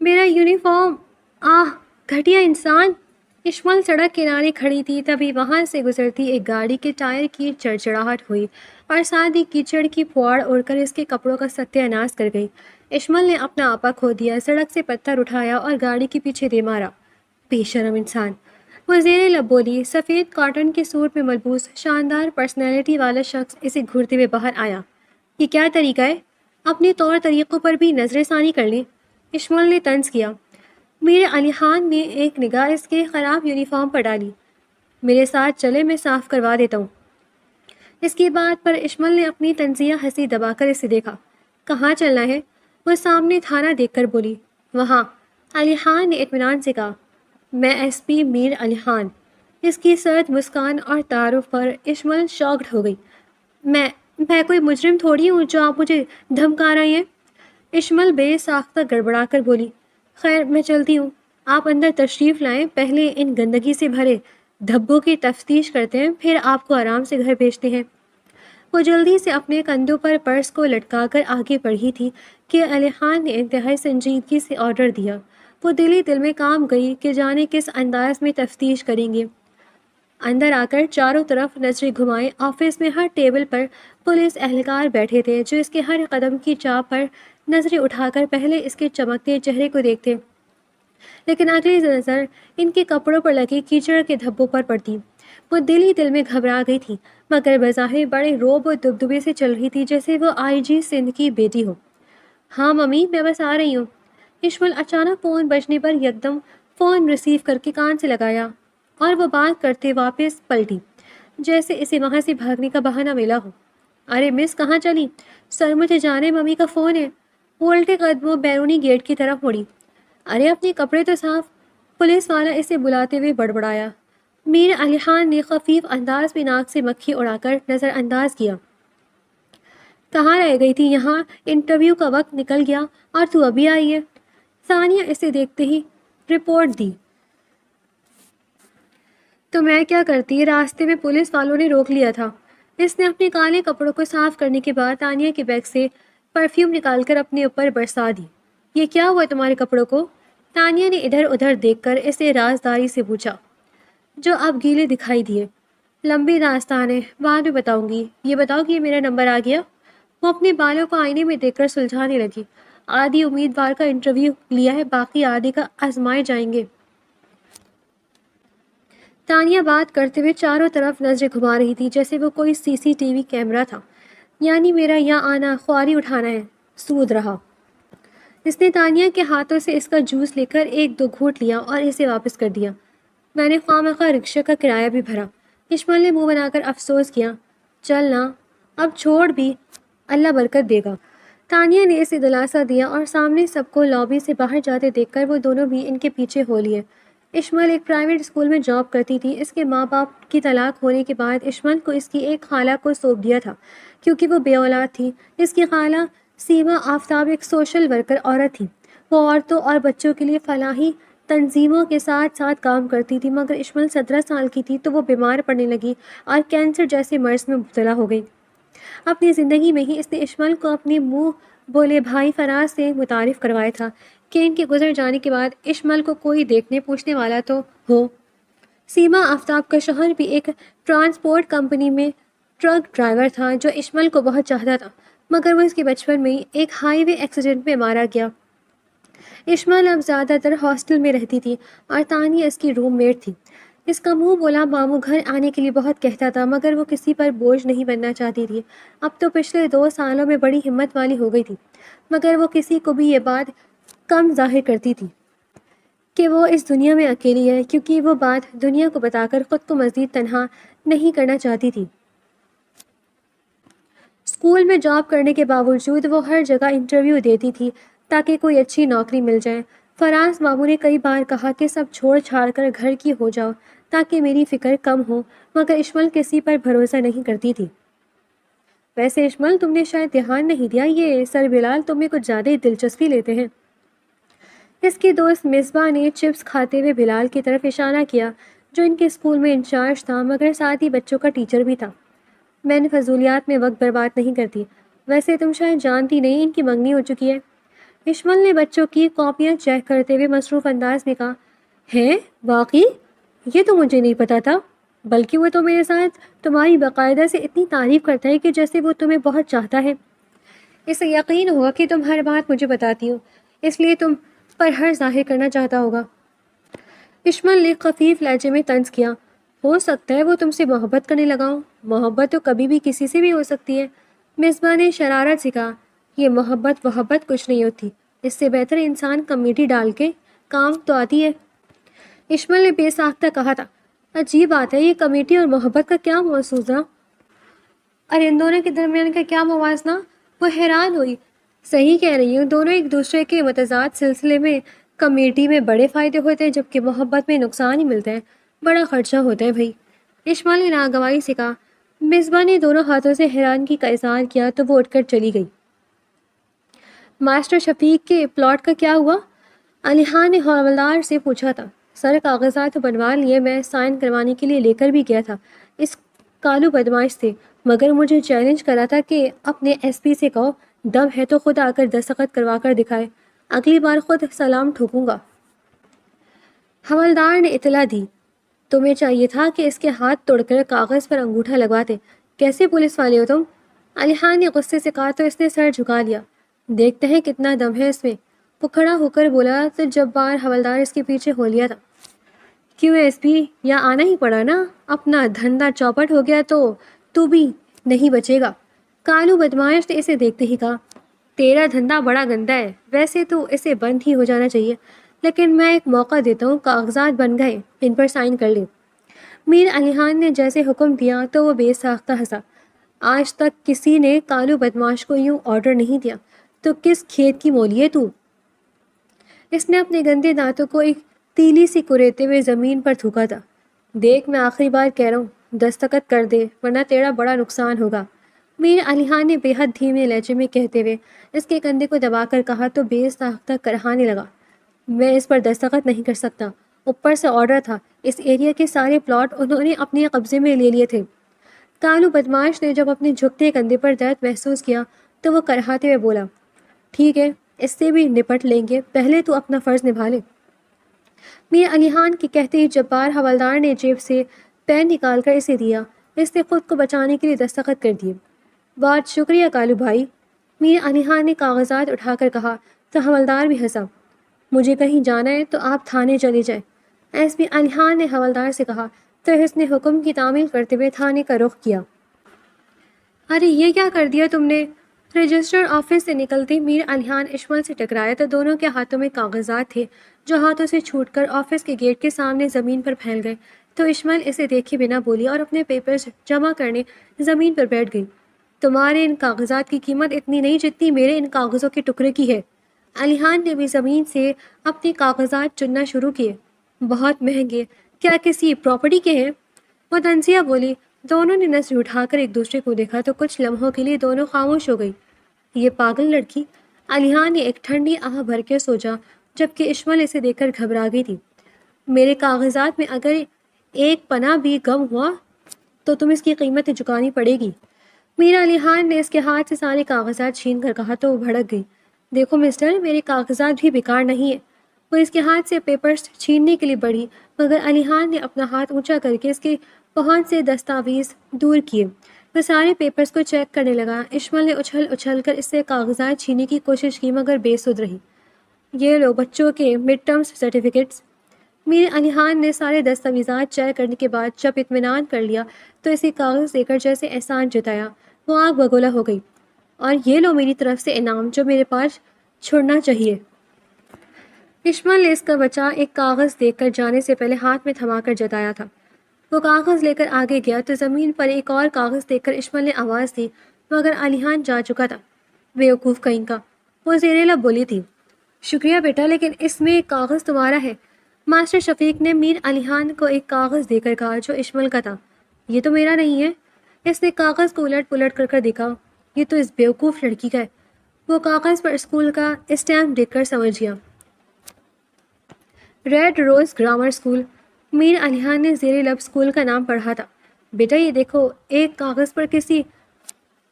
میرا یونیفارم! آہ! گھٹیا انسان! اشمل سڑک کنارے کھڑی تھی، تبھی وہاں سے گزرتی ایک گاڑی کے ٹائر کی چڑچڑاہٹ ہوئی اور ساتھ ہی کیچڑ کی پھوڑ اڑ کر اس کے کپڑوں کا ستیہ ناش کر گئی۔ اشمل نے اپنا آپا کھو دیا، سڑک سے پتھر اٹھایا اور گاڑی کے پیچھے دے مارا۔ بے شرم انسان! وہ زیر لب بولی۔ سفید کاٹن کے سوٹ میں ملبوس شاندار پرسنالٹی والا شخص اسے گھورتے ہوئے باہر آیا۔ یہ کیا طریقہ ہے؟ اپنے طور طریقوں پر بھی نظر ثانی کر لیں۔ اشمل نے طنز کیا۔ میر علی خان نے ایک نگاہ اس کے خراب یونیفارم پر ڈالی۔ میرے ساتھ چلے، میں صاف کروا دیتا ہوں۔ اس کی بات پر اشمل نے اپنی طنزیہ ہنسی دبا کر اسے دیکھا۔ کہاں چلنا ہے؟ وہ سامنے تھانہ دیکھ کر بولی۔ وہاں، علی خان نے اطمینان سے کہا۔ میں ایس پی میر علی خان۔ اس کی سرد مسکان اور تعارف پر اشمل شاکڈ ہو گئی۔ میں کوئی مجرم تھوڑی ہوں جو آپ مجھے دھمکا رہے ہیں۔ اشمل بے ساختہ گڑبڑا کر بولی۔ خیر، میں چلتی ہوں، آپ اندر تشریف لائیں، پہلے ان گندگی سے بھرے دھبوں کی تفتیش کرتے ہیں، پھر آپ کو آرام سے گھر بھیجتے ہیں۔ وہ جلدی سے اپنے کندھوں پر پرس کو لٹکا کر آگے بڑھی تھی کہ علی خان نے انتہائی سنجیدگی سے آرڈر دیا۔ وہ دل میں کام گئی کہ جانے کس انداز میں تفتیش کریں گے۔ اندر آ کر چاروں طرف نظریں گھمائیں۔ آفس میں ہر ٹیبل پر پولیس اہلکار بیٹھے تھے جو اس کے ہر قدم کی چاپ پر نظریں اٹھا کر پہلے اس کے چمکتے چہرے کو دیکھتے، لیکن اگلی نظر ان کے کپڑوں پر لگے کیچڑ کے دھبوں پر پڑتی۔ وہ دل میں گھبرا گئی تھی، مگر بظاہر بڑے روب و دبدبے سے چل رہی تھی جیسے وہ آئی جی سندھ کی بیٹی ہو۔ ہاں ممی، میں بس آ رہی ہوں۔ اشمل اچانک فون بجنے پر یکدم فون ریسیو کر کے کان سے لگایا اور وہ بات کرتے واپس پلٹی، جیسے اسے وہاں سے بھاگنے کا بہانہ ملا ہو۔ ارے مس، کہاں چلی؟ سر مجھے جانے، ممی کا فون ہے۔ وہ الٹے قدموں بیرونی گیٹ کی طرف مڑی۔ ارے اپنے کپڑے تو صاف! پولیس والا اسے بلاتے ہوئے بڑبڑایا۔ میر علی خان نے خفیف انداز میں ناک سے مکھی اڑا کر نظر انداز کیا۔ کہاں رہ گئی تھی؟ یہاں انٹرویو کا وقت نکل گیا اور تو ابھی آئی ہے۔ ثانیہ اسے دیکھتے ہی رپورٹ دی۔ تو میں کیا کرتی؟ راستے میں پولیس والوں نے روک لیا تھا۔ اس نے اپنے کالے کپڑوں کو صاف کرنے کے بعد تانیہ کے بیگ سے پرفیوم نکال کر اپنے اوپر برسا دی۔ یہ کیا ہوا تمہارے کپڑوں کو؟ تانیہ نے ادھر ادھر دیکھ کر اسے رازداری سے پوچھا، جو اب گیلے دکھائی دیے۔ لمبی داستان ہے، بعد میں بتاؤں گی۔ یہ بتاؤ کہ یہ میرا نمبر آ گیا؟ وہ اپنے بالوں کو آئینے میں دیکھ کر سلجھانے لگی۔ آدھی امیدوار کا انٹرویو لیا ہے، باقی آدھے کا آزمائے جائیں گے۔ تانیہ بات کرتے ہوئے چاروں طرف نظریں گھما رہی تھی جیسے وہ کوئی سی سی ٹی وی کیمرہ تھا۔ یعنی میرا یہاں آنا خواری اٹھانا ہے؟ سود رہا۔ اس نے تانیہ کے ہاتھوں سے اس کا جوس لے کر ایک دو گھونٹ لیا اور اسے واپس کر دیا۔ میں نے خواہ رکشے کا کرایہ بھی بھرا۔ اشمل نے منہ بنا کر افسوس کیا۔ چل نا، اب چھوڑ بھی، اللہ برکت دے گا۔ تانیہ نے اسے دلاسا دیا اور سامنے سب کو لابی سے باہر جاتے دیکھ کر وہ دونوں بھی ان کے پیچھے ہو لیے۔ اشمل ایک پرائیویٹ اسکول میں جاب کرتی تھی۔ اس کے ماں باپ کی طلاق ہونے کے بعد اشمل کو اس کی ایک خالہ کو سونپ دیا تھا کیونکہ وہ بے اولاد تھی۔ اس کی خالہ سیما آفتاب ایک سوشل ورکر عورت تھی۔ وہ عورتوں اور بچوں کے لیے فلاحی تنظیموں کے ساتھ ساتھ کام کرتی تھی، مگر اشمل 17 سال کی تھی تو وہ بیمار پڑنے لگی اور کینسر جیسے مرض میں مبتلا ہو گئی۔ اپنی زندگی میں ہی اس نے اشمل کو اپنے منہ بولے بھائی فراز سے متعارف کروایا تھا کہ ان کے گزر جانے کے بعد اشمل کو کوئی دیکھنے پوچھنے والا تو ہو۔ سیما آفتاب کا شوہر بھی ایک ٹرانسپورٹ کمپنی میں ٹرک ڈرائیور تھا جو اشمل کو بہت چاہتا تھا، مگر وہ اس کے بچپن میں ہی ایک ہائی وے ایکسیڈنٹ میں مارا گیا۔ اشمل اب زیادہ تر ہاسٹل میں رہتی تھی اور تانیہ اس کی روم میٹ تھی۔ اس کا منہ بولا ماموں گھر آنے کے لیے بہت کہتا تھا، مگر وہ کسی پر بوجھ نہیں بننا چاہتی تھی۔ اب تو پچھلے 2 سالوں میں بڑی ہمت والی ہو گئی تھی، مگر وہ کسی کو بھی یہ بات کم ظاہر کرتی تھی کہ وہ اس دنیا میں اکیلی ہے، کیونکہ وہ بات دنیا کو بتا کر خود کو مزید تنہا نہیں کرنا چاہتی تھی۔ اسکول میں جاب کرنے کے باوجود وہ ہر جگہ انٹرویو دیتی تھی تاکہ کوئی اچھی نوکری مل جائے۔ فراز ماموں نے کئی بار کہا کہ سب چھوڑ چھاڑ کر گھر کی ہو جاؤ تاکہ میری فکر کم ہو، مگر اشمل کسی پر بھروسہ نہیں کرتی تھی۔ ویسے اشمل، تم نے شاید دھیان نہیں دیا، یہ سر بلال تم میں کچھ زیادہ ہی دلچسپی لیتے ہیں۔ اس کی دوست مصباح نے چپس کھاتے ہوئے بلال کی طرف اشارہ کیا جو ان کے اسکول میں انچارج تھا مگر ساتھ ہی بچوں کا ٹیچر بھی تھا۔ میں نے فضولیات میں وقت برباد نہیں کرتی۔ ویسے تم شاید جانتی نہیں ان کی منگنی ہو چکی ہے۔ اشمل نے بچوں کی کاپیاں چیک کرتے ہوئے مصروف انداز میں کہا، ہے واقعی؟ یہ تو مجھے نہیں پتا تھا، بلکہ وہ تو میرے ساتھ تمہاری باقاعدہ سے اتنی تعریف کرتا ہے کہ جیسے وہ تمہیں بہت چاہتا ہے۔ اسے یقین ہوا کہ تم ہر بات مجھے بتاتی ہو، اس لیے تم پر ہر ظاہر کرنا چاہتا ہوگا۔ اشمل نے خفیف لہجے میں طنز کیا، ہو سکتا ہے وہ تم سے محبت کرنے لگا ہو، محبت تو کبھی بھی کسی سے بھی ہو سکتی ہے۔ مصباح نے شرارت سے کہا، یہ محبت کچھ نہیں ہوتی، اس سے بہتر انسان کمیٹی ڈال کے کام تو آتی ہے۔ اشمل نے بے ساختہ کہا تھا، عجیب بات ہے، یہ کمیٹی اور محبت کا کیا موازنہ، اور ان دونوں کے درمیان کا کیا موازنہ؟ وہ حیران ہوئی۔ صحیح کہہ رہی ہوں، دونوں ایک دوسرے کے متضاد سلسلے میں۔ کمیٹی میں بڑے فائدے ہوتے ہیں جبکہ محبت میں نقصان ہی ملتا ہے، بڑا خرچہ ہوتا ہے بھائی۔ اشمل نے ناگواری سے کہا۔ مصباح نے دونوں ہاتھوں سے حیرانگی کا اظہار کیا تو وہ اٹھ کر چلی گئی۔ ماسٹر شفیق کے پلاٹ کا کیا ہوا؟ علی خان نے حوالدار سے پوچھا تھا۔ سارے کاغذات بنوا لیے، میں سائن کروانے کے لیے لے کر بھی گیا تھا اس کالو بدماش سے، مگر مجھے چیلنج کرا تھا کہ اپنے ایس پی سے کہو دم ہے تو خود آ کر دستخط کروا کر دکھائے، اگلی بار خود سلام ٹھوکوں گا۔ حوالدار نے اطلاع دی، تمہیں چاہیے تھا کہ اس کے ہاتھ توڑ کر کاغذ پر انگوٹھا لگواتے، کیسے پولیس والے ہو تم؟ علی خان نے غصے سے کہا تو اس نے سر جھکا لیا۔ دیکھتے ہیں کتنا دم ہے اس میں، وہ کھڑا ہو کر بولا تو جبار حوالدار اس کے پیچھے ہو لیا تھا۔ کیوں ایس پی، یا آنا ہی پڑا نا، اپنا دھندا چوپٹ ہو گیا تو بھی نہیں بچے گا۔ کالو بدماش نے اسے دیکھتے ہی کہا، تیرا دھندا بڑا گندا ہے، ویسے تو اسے بند ہی ہو جانا چاہیے، لیکن میں ایک موقع دیتا ہوں، کاغذات بن گئے، ان پر سائن کر لیں۔ میر علی خان نے جیسے حکم دیا تو وہ بے ساختہ ہنسا۔ آج تک کسی نے کالو بدماش کو یوں آرڈر نہیں دیا، تو کس کھیت کی مولی ہے تو؟ اس نے اپنے گندے دانتوں کو ایک تیلی سی کریتے ہوئے زمین پر تھوکا تھا۔ دیکھ، میں آخری بار کہہ رہا ہوں، دستخط کر دے ورنہ تیرا بڑا نقصان ہوگا۔ میر علی خان نے بے حد دھیمے لہجے میں کہتے ہوئے اس کے کندھے کو دبا کر کہا تو بے ساختہ کرہانے لگا، میں اس پر دستخط نہیں کر سکتا، اوپر سے آرڈر تھا، اس ایریا کے سارے پلاٹ انہوں نے اپنے قبضے میں لے لیے تھے۔ کالو بدماش نے جب اپنے جھکتے کندھے پر درد محسوس کیا تو وہ کرہاتے ہوئے بولا، ٹھیک ہے، اس سے بھی نپٹ لیں گے، پہلے تو اپنا فرض نبھا لے۔ میر علی خان کے کہتے ہی جبار حوالدار نے جیب سے پین نکال کر اسے دیا، اس نے خود کو بچانے کے لیے دستخط کر دیے۔ بہت شکریہ کالو بھائی، میر علی خان نے کاغذات اٹھا کر کہا تو حوالدار بھی ہنسا۔ مجھے کہیں جانا ہے تو آپ تھانے چلے جائیں، ایس پی علی خان نے حوالدار سے کہا تو اس نے حکم کی تعمیل کرتے ہوئے تھانے کا رخ کیا۔ ارے یہ کیا کر دیا تم نے؟ رجسٹر آفس سے نکلتے میر علی خان اشمل سے ٹکرایا تو دونوں کے ہاتھوں میں کاغذات تھے جو ہاتھوں سے چھوٹ کر آفس کے گیٹ کے سامنے زمین پر پھیل گئے تو اشمل اسے دیکھے بنا بولی اور اپنے پیپرز جمع کرنے زمین پر بیٹھ گئی۔ تمہارے ان کاغذات کی قیمت اتنی نہیں جتنی میرے ان کاغذوں کے ٹکڑے کی ہے۔ علی خان نے بھی زمین سے اپنے کاغذات چننا شروع کیے۔ بہت مہنگے، کیا کسی پراپرٹی کے ہیں؟ وہ تنزیہ بولی۔ دونوں نے نظر اٹھا کر ایک دوسرے کو دیکھا تو کچھ لمحوں کے لیے دونوں خاموش ہو گئی۔ یہ پاگل لڑکی، علی خان نے ایک ٹھنڈی آہ بھر کے سوچا جبکہ اشمل اسے دیکھ کر گھبرا گئی تھی۔ میرے کاغذات میں اگر ایک پناہ بھی گم ہوا تو تم اس کی قیمت چکانی پڑے گی۔ میر علی خان نے اس کے ہاتھ سے سارے کاغذات چھین کر کہا تو وہ بھڑک گئی۔ دیکھو مسٹر، میرے کاغذات بھی بیکار نہیں ہے۔ وہ اس کے ہاتھ سے پیپرز چھیننے کے لیے بڑھی مگر علی خان نے اپنا ہاتھ اونچا کر کے اس کے پہنچ سے دستاویز دور کیے۔ وہ سارے پیپرز کو چیک کرنے لگا۔ اشمل نے اچھل کر اس سے کاغذات چھیننے کی کوشش کی مگر بے سود رہی۔ یہ لو بچوں کے مڈ ٹرم سرٹیفکیٹس۔ میر علی خان نے سارے دستاویزات چیک کرنے کے بعد جب اطمینان کر لیا تو اسے کاغذ دے کر جیسے احسان جتایا وہ آگ بگولا ہو گئی۔ اور یہ لو میری طرف سے انعام جو میرے پاس چھوڑنا چاہیے۔ اشمل نے اس کا بچہ ایک کاغذ دیکھ کر جانے سے پہلے ہاتھ میں تھما کر جتایا تھا۔ وہ کاغذ لے کر آگے گیا تو زمین پر ایک اور کاغذ دیکھ کر اشمل نے آواز دی مگر علی خان جا چکا تھا۔ بیوقوف کہیں کا، وہ زیر لب بولی تھی۔ شکریہ بیٹا، لیکن اس میں ایک کاغذ تمہارا ہے۔ ماسٹر شفیق نے میر علی خان کو ایک کاغذ دے کر کہا جو اشمل کا تھا۔ یہ تو میرا نہیں ہے۔ اس نے کاغذ کو الٹ پلٹ کر دیکھا، یہ تو اس بیوقوف لڑکی کا ہے۔ وہ کاغذ پر اسکول کا اسٹیمپ دیکھ کر سمجھ گیا۔ Red rose grammar school. Mir Ali Khan نے زیر لب اسکول کا نام پڑھا تھا۔ بیٹا یہ دیکھو، ایک کاغذ پر کسی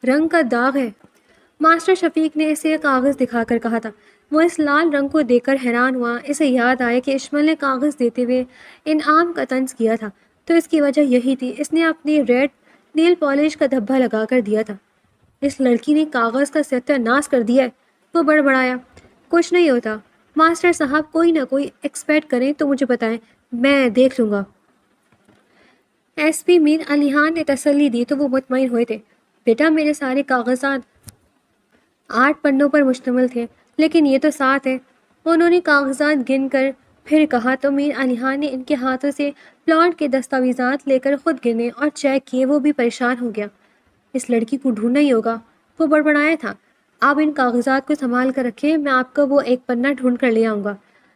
رنگ کا داغ ہے۔ ماسٹر شفیق نے اسے کاغذ دکھا کر کہا تھا۔ وہ اس لال رنگ کو دیکھ کر حیران ہوا۔ اسے یاد آیا کہ اشمل نے کاغذ دیتے ہوئے انعام کا طنز کیا تھا، تو اس کی وجہ یہی تھی، اس نے اپنی ریڈ نیل پالش کا دھبا لگا کر دیا تھا۔ اس لڑکی نے کاغذ کا ستیہ ناش کر دیا ہے، وہ بڑبڑایا۔ کچھ نہیں ہوتا ماسٹر صاحب، کوئی نہ کوئی ایکسپیکٹ کریں تو مجھے بتائیں، میں دیکھ لوں گا۔ ایس پی میر علی خان نے تسلی دی تو وہ مطمئن ہوئے تھے۔ بیٹا، میرے سارے کاغذات 8 پنوں پر مشتمل تھے، لیکن یہ تو 7 ہے۔ انہوں نے کاغذات گن کر پھر کہا تو میر علی خان نے ان کے ہاتھوں سے پلاٹ کے دستاویزات لے کر خود گنے اور چیک کیے۔ وہ بھی پریشان ہو گیا۔ اس لڑکی کو ڈھونڈنا ہی ہوگا، وہ بڑبڑایا تھا۔ آپ ان کاغذات کو سنبھال کر رکھیں، میں آپ کو وہ ایک پنہ ڈھونڈ کر لے آؤں گا۔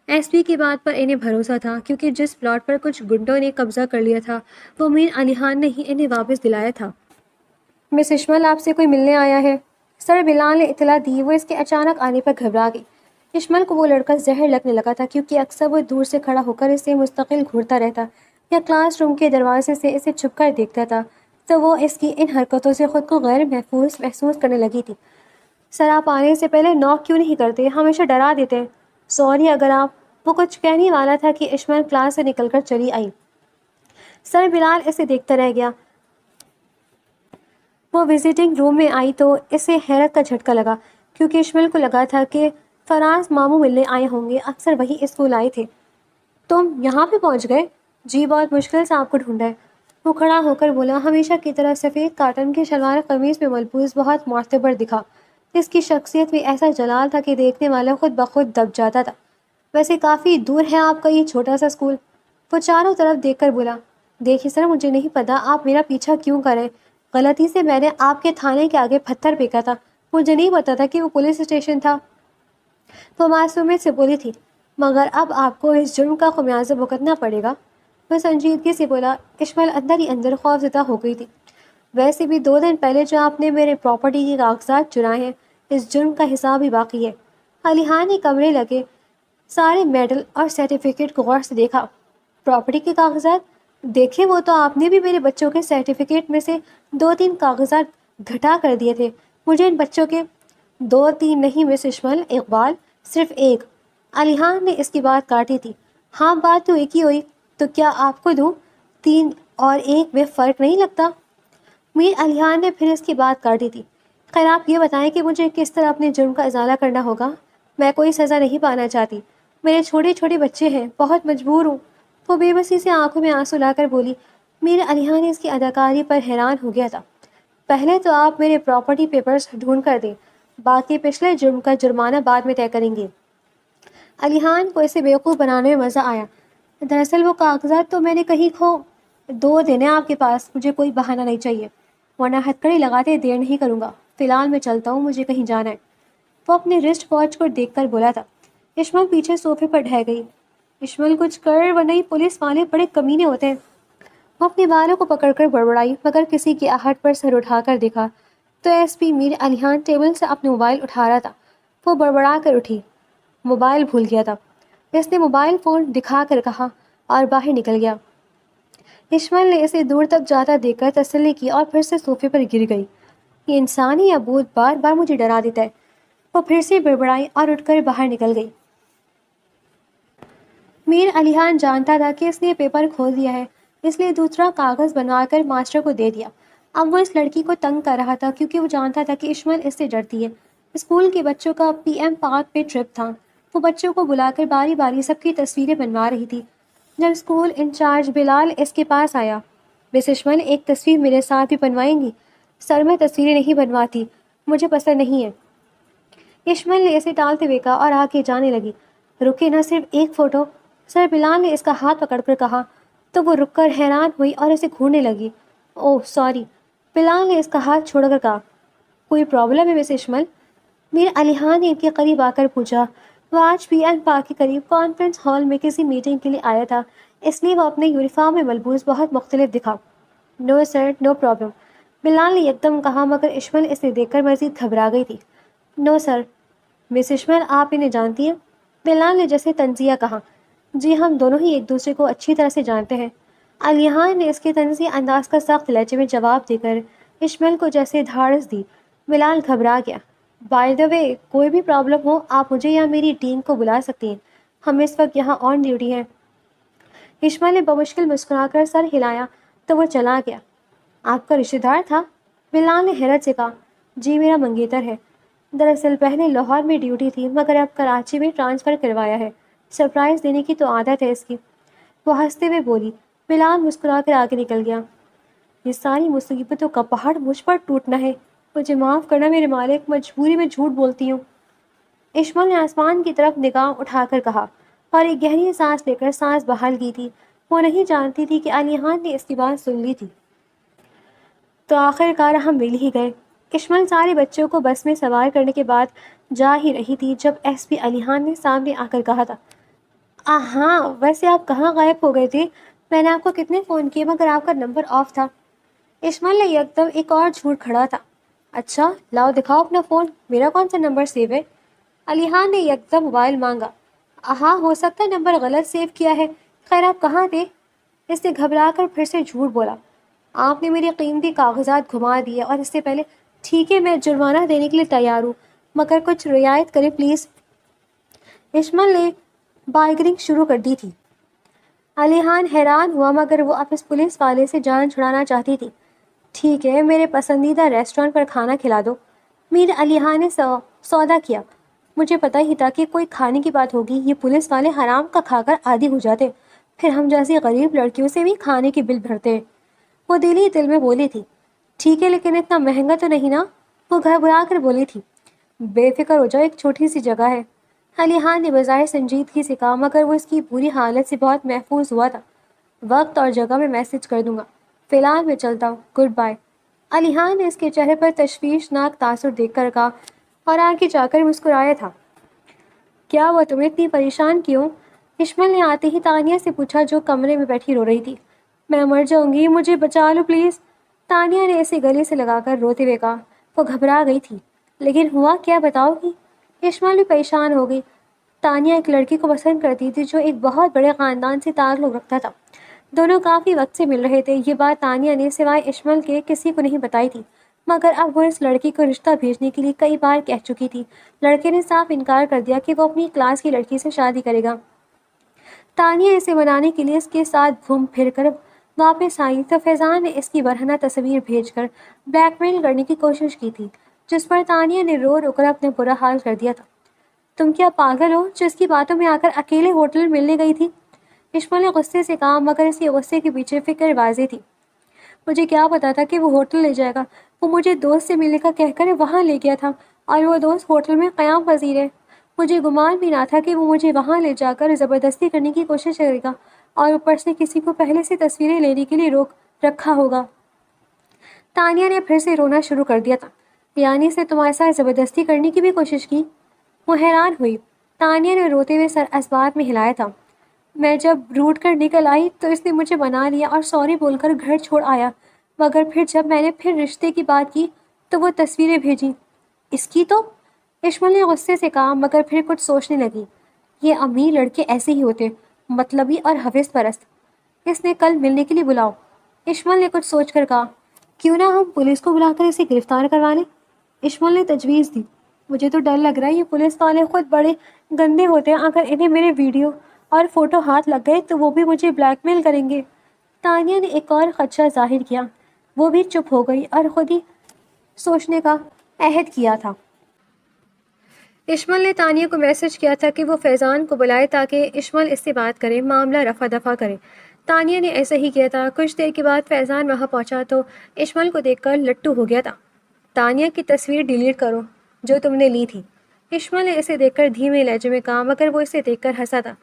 ایس پی کی بات پر انہیں بھروسہ تھا، کیونکہ جس پلاٹ پر کچھ گنڈوں نے قبضہ کر لیا تھا وہ میر علی خان نے ہی انہیں واپس دلایا تھا۔ مس اشمل، آپ سے کوئی ملنے آیا ہے، سر بلال نے اطلاع دی۔ وہ اس کے اچانک آنے پر گھبرا گئی۔ اشمل کو وہ لڑکا زہر لگنے لگا تھا، کیونکہ اکثر وہ دور سے کھڑا ہو کر اسے مستقل گھورتا رہتا یا کلاس روم کے دروازے سے اسے چھپ کر دیکھتا تھا، تو وہ اس کی ان حرکتوں سے خود کو غیر محسوس کرنے لگی تھی۔ سر، آپ آنے سے پہلے نوک کیوں نہیں کرتے؟ ہمیشہ ڈرا دیتے ہیں۔ سوری، اگر آپ، وہ کچھ کہنے والا تھا کہ اشمل کلاس سے نکل کر چلی آئی۔ سر بلال اسے دیکھتا رہ گیا۔ وہ وزٹنگ روم میں آئی تو اسے حیرت کا جھٹکا لگا، کیونکہ اشمل کو لگا تھا کہ فراز ماموں ملنے آئے ہوں گے، اکثر وہی اسکول آئے تھے۔ تم یہاں پہ پہنچ گئے؟ جی، بہت مشکل سے آپ کو ڈھونڈا ہے۔ وہ کھڑا ہو کر بولا۔ ہمیشہ کی طرح سفید کاٹن کی شلوار قمیض میں ملبوس بہت معتبر دکھا۔ اس کی شخصیت میں ایسا جلال تھا کہ دیکھنے والا خود بخود دب جاتا تھا۔ ویسے کافی دور ہے آپ کا یہ چھوٹا سا اسکول؟ وہ چاروں طرف دیکھ کر بولا۔ دیکھیے سر، مجھے نہیں پتا آپ میرا پیچھا کیوں کریں، غلطی سے میں نے آپ کے تھانے کے آگے پتھر پھینکا تھا، مجھے نہیں پتا تھا کہ وہ پولیس اسٹیشن تھا۔ وہ معصومیت سے بولی تھی، مگر اب آپ کو اس جرم کا خمیازہ بھگتنا پڑے گا۔ وہ سنجیدگی سے بولا۔ اشمل اندر ہی اندر خوفزدہ ہو گئی تھی۔ ویسے بھی 2 دن پہلے جو آپ نے میرے پراپرٹی کے کاغذات چرائے ہیں، اس جرم کا حساب ہی باقی ہے۔ علی خان نے کمرے لگے سارے میڈل اور سرٹیفکیٹ کو غور سے دیکھا۔ پراپرٹی کے کاغذات؟ دیکھیں، وہ تو آپ نے بھی میرے بچوں کے سرٹیفکیٹ میں سے 2-3 کاغذات گھٹا کر دیے تھے۔ مجھے ان بچوں کے 2-3 نہیں مس اشمل، اقبال، صرف 1۔ علی خان نے اس کی بات کاٹی تھی۔ ہاں، بات تو ایک ہی ہوئی، تو کیا آپ کو دوں؟ 3 اور 1 میں فرق نہیں لگتا؟ میر علی خان نے پھر اس کی بات کاٹی تھی۔ خیر، آپ یہ بتائیں کہ مجھے کس طرح اپنے جرم کا ازالہ کرنا ہوگا؟ میں کوئی سزا نہیں پانا چاہتی، میرے چھوٹے چھوٹے بچے ہیں، بہت مجبور ہوں۔ وہ بے بسی سے آنکھوں میں آنسو لا کر بولی۔ میر علی خان نے اس کی اداکاری پر حیران ہو گیا تھا۔ پہلے تو آپ میرے پراپرٹی پیپرز ڈھونڈ کر دیں، باقی پچھلے جرم کا جرمانہ بعد میں طے کریں گے۔ علی خان کو اسے بیوقوف بنانے میں مزہ آیا۔ دراصل وہ کاغذات تو میں نے کہیں 2 دن ہے آپ کے پاس، مجھے کوئی بہانہ نہیں چاہیے، ورنہ ہتھکڑی لگاتے دیر نہیں کروں گا۔ فی الحال میں چلتا ہوں، مجھے کہیں جانا ہے۔ وہ اپنے رسٹ واچ کو دیکھ کر بولا تھا۔ اشمل پیچھے صوفے پر ڈھہ گئی۔ اشمل، کچھ کر ورنہ یہ پولیس والے بڑے کمینے ہوتے ہیں۔ وہ اپنے بالوں کو پکڑ کر بڑبڑائی، مگر کسی کی آہٹ پر سر اٹھا کر دیکھا تو ایس پی میر علی خان ٹیبل سے اپنے موبائل اٹھا رہا تھا۔ وہ بڑبڑا کر اٹھی۔ موبائل بھول گیا تھا، اس نے موبائل فون دکھا کر کہا، اور باہر نکل گیا۔ اشمل نے اسے دور تک جاتا دیکھ کر تسلی کی اور پھر سے صوفے پر گر گئی۔ یہ انسان ہی یا بھوت بار بار مجھے ڈرا دیتا ہے۔ وہ پھر سے بڑبڑائی اور اٹھ کر باہر نکل گئی۔ میر علی خان جانتا تھا کہ اس نے پیپر کھول دیا ہے، اس لیے دوسرا کاغذ بنوا کر ماسٹر کو دے دیا۔ اب وہ اس لڑکی کو تنگ کر رہا تھا، کیونکہ وہ جانتا تھا کہ اشمل اس سے ڈرتی ہے۔ اسکول کے بچوں کا پی ایم پارک پہ ٹرپ تھا۔ وہ بچوں کو بلا کر باری باری سب کی تصویریں بنوا رہی تھی۔ جب اسکول انچارج بلال اس کے پاس آیا، مس اشمل، ایک تصویر میرے ساتھ بھی بنوائیں گی؟ سر، میں تصویریں نہیں بنواتی، مجھے پسند نہیں ہے۔ اشمل نے اسے ٹالتے ہوئے کہا اور آگے جانے لگی۔ رکے نا، صرف ایک فوٹو، سر بلال نے اس کا ہاتھ پکڑ کر کہا، تو وہ رک کر حیران ہوئی اور اسے گھورنے لگی۔ اوہ سوری، بلال نے اس کا ہاتھ چھوڑ کر کہا۔ کوئی پرابلم ہے مس اشمل؟ میر علی خان نے ان کے قریب آ کر پوچھا۔ وہ آج پی این پارک کے قریب کانفرنس ہال میں کسی میٹنگ کے لیے آیا تھا، اس لیے وہ اپنے یونیفارم میں ملبوس بہت مختلف دکھا۔ نو سر، نو پرابلم، بلال نے یکدم کہا، مگر اشمل اسے دیکھ کر مزید گھبرا گئی تھی۔ نو سر۔ مس اشمل، آپ انہیں جانتی ہیں؟ بلال نے جیسے تنزیہ کہا۔ جی، ہم دونوں ہی ایک دوسرے کو اچھی طرح سے جانتے ہیں۔ علی خان نے اس کے طنزی انداز کا سخت لہجے میں جواب دے کر اشمل کو جیسے دھاڑس دی۔ بلال گھبرا گیا۔ بائی دا وے کوئی بھی پرابلم ہو آپ مجھے یا میری ٹیم کو بلا سکتی ہیں، ہم اس وقت یہاں آن ڈیوٹی ہیں۔ اشما نے بمشکل مسکرا کر سر ہلایا تو وہ چلا گیا۔ آپ کا رشتہ دار تھا؟ بلال نے حیرت سے کہا۔ جی میرا منگیتر ہے، دراصل پہلے لاہور میں ڈیوٹی تھی مگر اب کراچی میں ٹرانسفر کروایا ہے، سرپرائز دینے کی تو عادت ہے اس کی، وہ ہنستے ہوئے بولی۔ بلال مسکرا کر آگے نکل گیا۔ یہ ساری مصیبتوں کا پہاڑ مجھ پر ٹوٹنا ہے، مجھے معاف کرنا میرے مالک، مجبوری میں جھوٹ بولتی ہوں۔ اشمل نے آسمان کی طرف نگاہ اٹھا کر کہا اور ایک گہری سانس لے کر سانس بحال کی تھی۔ وہ نہیں جانتی تھی کہ علی خان نے اس کی بات سن لی تھی۔ تو آخر کار ہم مل ہی گئے۔ اشمل سارے بچوں کو بس میں سوار کرنے کے بعد جا ہی رہی تھی جب ایس پی علی خان نے سامنے آ کر کہا تھا، ہاں ویسے آپ کہاں غائب ہو گئے تھے؟ میں نے آپ کو کتنے فون کیے مگر آپ کا نمبر آف تھا۔ اشمل نے یکدم ایک اور جھوٹ کھڑا تھا۔ اچھا لاؤ دکھاؤ اپنا فون، میرا کون سا نمبر سیو ہے؟ علی خان نے یکدم موبائل مانگا۔ ہاں ہو سکتا ہے نمبر غلط سیو کیا ہے، خیر آپ کہاں تھے؟ اس نے گھبرا کر پھر سے جھوٹ بولا۔ آپ نے میرے قیمتی کاغذات گھما دیے اور اس سے پہلے، ٹھیک ہے میں جرمانہ دینے کے لیے تیار ہوں مگر کچھ رعایت کریں پلیز۔ اشمل نے بارگننگ شروع کر دی تھی۔ علی خان حیران ہوا مگر وہ اب اس پولیس والے سے جان چھڑانا چاہتی تھی۔ ٹھیک ہے میرے پسندیدہ ریسٹورانٹ پر کھانا کھلا دو۔ میر علی خان نے سودا کیا۔ مجھے پتہ ہی تھا کہ کوئی کھانے کی بات ہوگی، یہ پولیس والے حرام کا کھا کر عادی ہو جاتے، پھر ہم جیسی غریب لڑکیوں سے بھی کھانے کی بل بھرتے ہیں۔ وہ دل ہی دل میں بولی تھی۔ ٹھیک ہے لیکن اتنا مہنگا تو نہیں نا؟ وہ گھبرا کر بولی تھی۔ بے فکر ہو جاؤ، ایک چھوٹی سی جگہ ہے۔ علی خان نے بظاہر سنجیدگی سے کہا مگر وہ اس کی بری حالت سے بہت محفوظ ہوا تھا۔ وقت اور جگہ میں میسج کر دوں گا، فی الحال میں چلتا ہوں، گڈ بائے۔ علی خان نے اس کے چہرے پر تشویشناک تاثر دیکھ کر کہا اور آگے جا کر مسکرایا تھا۔ کیا وہ تمہیں اتنی پریشان کیوں؟ اشمل نے آتے ہی تانیہ سے پوچھا جو کمرے میں بیٹھی رو رہی تھی۔ میں مر جاؤں گی، مجھے بچا لو پلیز، تانیہ نے اسے گلے سے لگا کر روتے ہوئے کہا۔ وہ گھبرا گئی تھی۔ لیکن ہوا کیا بتاؤ گی؟ اشمل بھی پریشان ہو گئی۔ تانیہ ایک لڑکی کو پسند کرتی تھی جو ایک بہت بڑے خاندان سے تعلق رکھتا تھا، دونوں کافی وقت سے مل رہے تھے۔ یہ بات تانیہ نے سوائے اشمل کے کسی کو نہیں بتائی تھی مگر اب وہ اس لڑکی کو رشتہ بھیجنے کے لیے کئی بار کہہ چکی تھی۔ لڑکے نے صاف انکار کر دیا کہ وہ اپنی کلاس کی لڑکی سے شادی کرے گا۔ تانیہ اسے منانے کے لیے اس کے ساتھ گھوم پھر کر واپس آئی تو فیضان نے اس کی برہنہ تصویر بھیج کر بلیک میل کرنے کی کوشش کی تھی، جس پر تانیہ نے رو رو کر اپنا برا حال کر دیا تھا۔ تم کیا پاگل ہو جو اس کی باتوں میں آ کر اکیلے ہوٹل ملنے گئی تھی؟ اشمل نے غصے سے کہا مگر اس کے غصے کے پیچھے فکر واضح تھی۔ مجھے کیا پتا تھا کہ وہ ہوٹل لے جائے گا، وہ مجھے دوست سے ملنے کا کہہ کر وہاں لے گیا تھا اور وہ دوست ہوٹل میں قیام پذیر ہے۔ مجھے گمان بھی نہ تھا کہ وہ مجھے وہاں لے جا کر زبردستی کرنے کی کوشش کرے گا اور اوپر سے کسی کو پہلے سے تصویریں لینے کے لیے روک رکھا ہوگا۔ تانیہ نے پھر سے رونا شروع کر دیا تھا۔ یعنی سے تمہارے ساتھ زبردستی کرنے کی بھی کوشش کی؟ وہ حیران ہوئی۔ تانیہ نے روتے ہوئے سر اسبات میں ہلایا تھا۔ میں جب روٹ کر نکل آئی تو اس نے مجھے بنا لیا اور سوری بول کر گھر چھوڑ آیا مگر پھر جب میں نے پھر رشتے کی بات کی تو وہ تصویریں بھیجی۔ اس کی تو، اشمل نے غصے سے کہا مگر پھر کچھ سوچنے لگی۔ یہ امیر لڑکے ایسے ہی ہوتے، مطلبی اور حوث پرست۔ اس نے کل ملنے کے لیے بلاؤ۔ اشمل نے کچھ سوچ کر کہا، کیوں نہ ہم پولیس کو بلا کر اسے گرفتار کروا لیں؟ اشمل نے تجویز دی۔ مجھے تو ڈر لگ رہا ہے، یہ پولیس والے خود بڑے گندے ہوتے ہیں، اگر انہیں میرے ویڈیو اور فوٹو ہاتھ لگ گئے تو وہ بھی مجھے بلیک میل کریں گے۔ تانیہ نے ایک اور خدشہ ظاہر کیا۔ وہ بھی چپ ہو گئی اور خود ہی سوچنے کا عہد کیا تھا۔ اشمل نے تانیہ کو میسج کیا تھا کہ وہ فیضان کو بلائے تاکہ اشمل اس سے بات کرے، معاملہ رفع دفع کرے۔ تانیہ نے ایسا ہی کیا تھا۔ کچھ دیر کے بعد فیضان وہاں پہنچا تو اشمل کو دیکھ کر لٹو ہو گیا تھا۔ تانیہ کی تصویر ڈیلیٹ کرو جو تم نے لی تھی، اشمل نے اسے دیکھ کر دھیمے لہجے میں کہا مگر وہ اسے دیکھ کر ہنسا تھا۔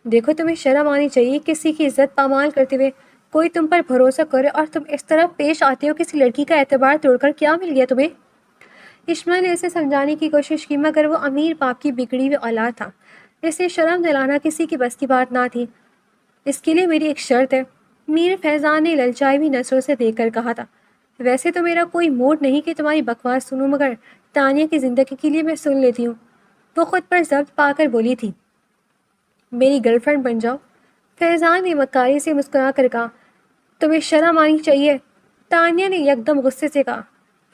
دیکھو تمہیں شرم آنی چاہیے، کسی کی عزت پامال کرتے ہوئے کوئی تم پر بھروسہ کرے اور تم اس طرح پیش آتے ہو، کسی لڑکی کا اعتبار توڑ کر کیا مل گیا تمہیں؟ اشمل نے اسے سمجھانے کی کوشش کی مگر وہ امیر باپ کی بگڑی ہوئی اولاد تھا، اسے شرم دلانا کسی کی بس کی بات نہ تھی۔ اس کے لیے میری ایک شرط ہے، میر فیضان نے للچائی ہوئی نظروں سے دیکھ کر کہا تھا۔ ویسے تو میرا کوئی موڈ نہیں کہ تمہاری بکواس سنوں مگر تانیہ کی زندگی کے لیے میں سن لیتی ہوں۔ وہ خود پر ضبط پا کر بولی تھی، میری گرل فرینڈ بن جاؤ۔ فیضان نے مکاری سے مسکرا کر کہا، تمہیں شرم آنی چاہیے۔ تانیہ نے یکدم غصے سے کہا،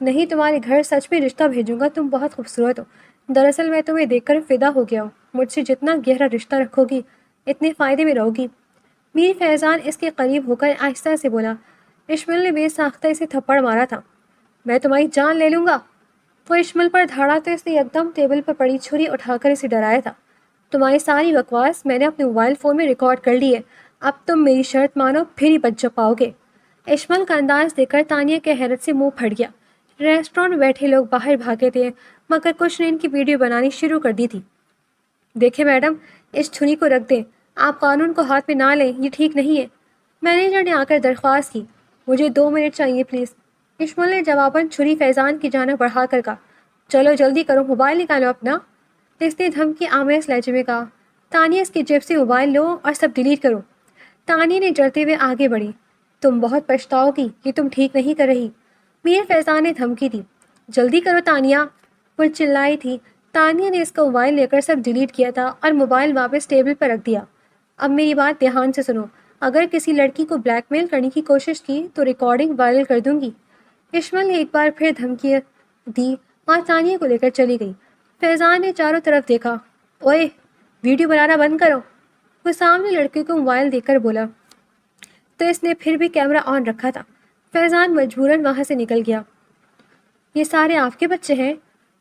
نہیں، تمہارے گھر سچ میں رشتہ بھیجوں گا، تم بہت خوبصورت ہو۔ دراصل میں تمہیں دیکھ کر فدا ہو گیا ہوں، مجھ سے جتنا گہرا رشتہ رکھو گی اتنے فائدے میں رہو گی۔ میر فیضان اس کے قریب ہو کر آہستہ سے بولا۔ اشمل نے بے ساختہ اسے تھپڑ مارا تھا۔ میں تمہاری جان لے لوں گا۔ وہ اشمل پر دھاڑا تو اس نے یکدم ٹیبل پر پڑی چھری اٹھا کر اسے ڈرایا تھا۔ تمہاری ساری بکواس میں نے اپنے موبائل فون میں ریکارڈ کر لی ہے، اب تم میری شرط مانو پھر ہی بچ پاؤ گے۔ اشمل کا انداز دیکھ کر تانیہ کے حیرت سے منہ پھٹ گیا۔ ریسٹورانٹ میں بیٹھے لوگ باہر بھاگے تھے، مگر کچھ نے ان کی ویڈیو بنانی شروع کر دی تھی۔ دیکھیں میڈم، اس چھری کو رکھ دیں، آپ قانون کو ہاتھ میں نہ لیں، یہ ٹھیک نہیں ہے۔ مینیجر نے آ کر درخواست کی۔ مجھے 2 منٹ چاہیے پلیز۔ اشمل نے جواباً چھری فیضان کی جانب بڑھا کر کہا۔ چلو جلدی کرو، موبائل نکالو اپنا۔ اس نے دھمکی آمیز لہجے میں کہا۔ تانیہ، اس کی جیب سے موبائل لو اور سب ڈیلیٹ کرو۔ تانیہ نے ڈرتے ہوئے آگے بڑھی۔ تم بہت پچھتاؤ گی، یہ تم ٹھیک نہیں کر رہی۔ میر فیضان نے دھمکی دی۔ جلدی کرو تانیہ، وہ چلائی تھی۔ تانیہ نے اس کا موبائل لے کر سب ڈیلیٹ کیا تھا اور موبائل واپس ٹیبل پر رکھ دیا۔ اب میری بات دھیان سے سنو، اگر کسی لڑکی کو بلیک میل کرنے کی کوشش کی تو ریکارڈنگ وائرل کر دوں گی۔ اشمل نے ایک بار پھر دھمکی دی اور تانیہ کو لے کر چلی گئی۔ فیضان نے چاروں طرف دیکھا۔ اوئے، ویڈیو بنانا بند کرو۔ وہ سامنے لڑکے کو موبائل دے کر بولا، تو اس نے پھر بھی کیمرہ آن رکھا تھا۔ فیضان مجبوراً وہاں سے نکل گیا۔ یہ سارے آپ کے بچے ہیں؟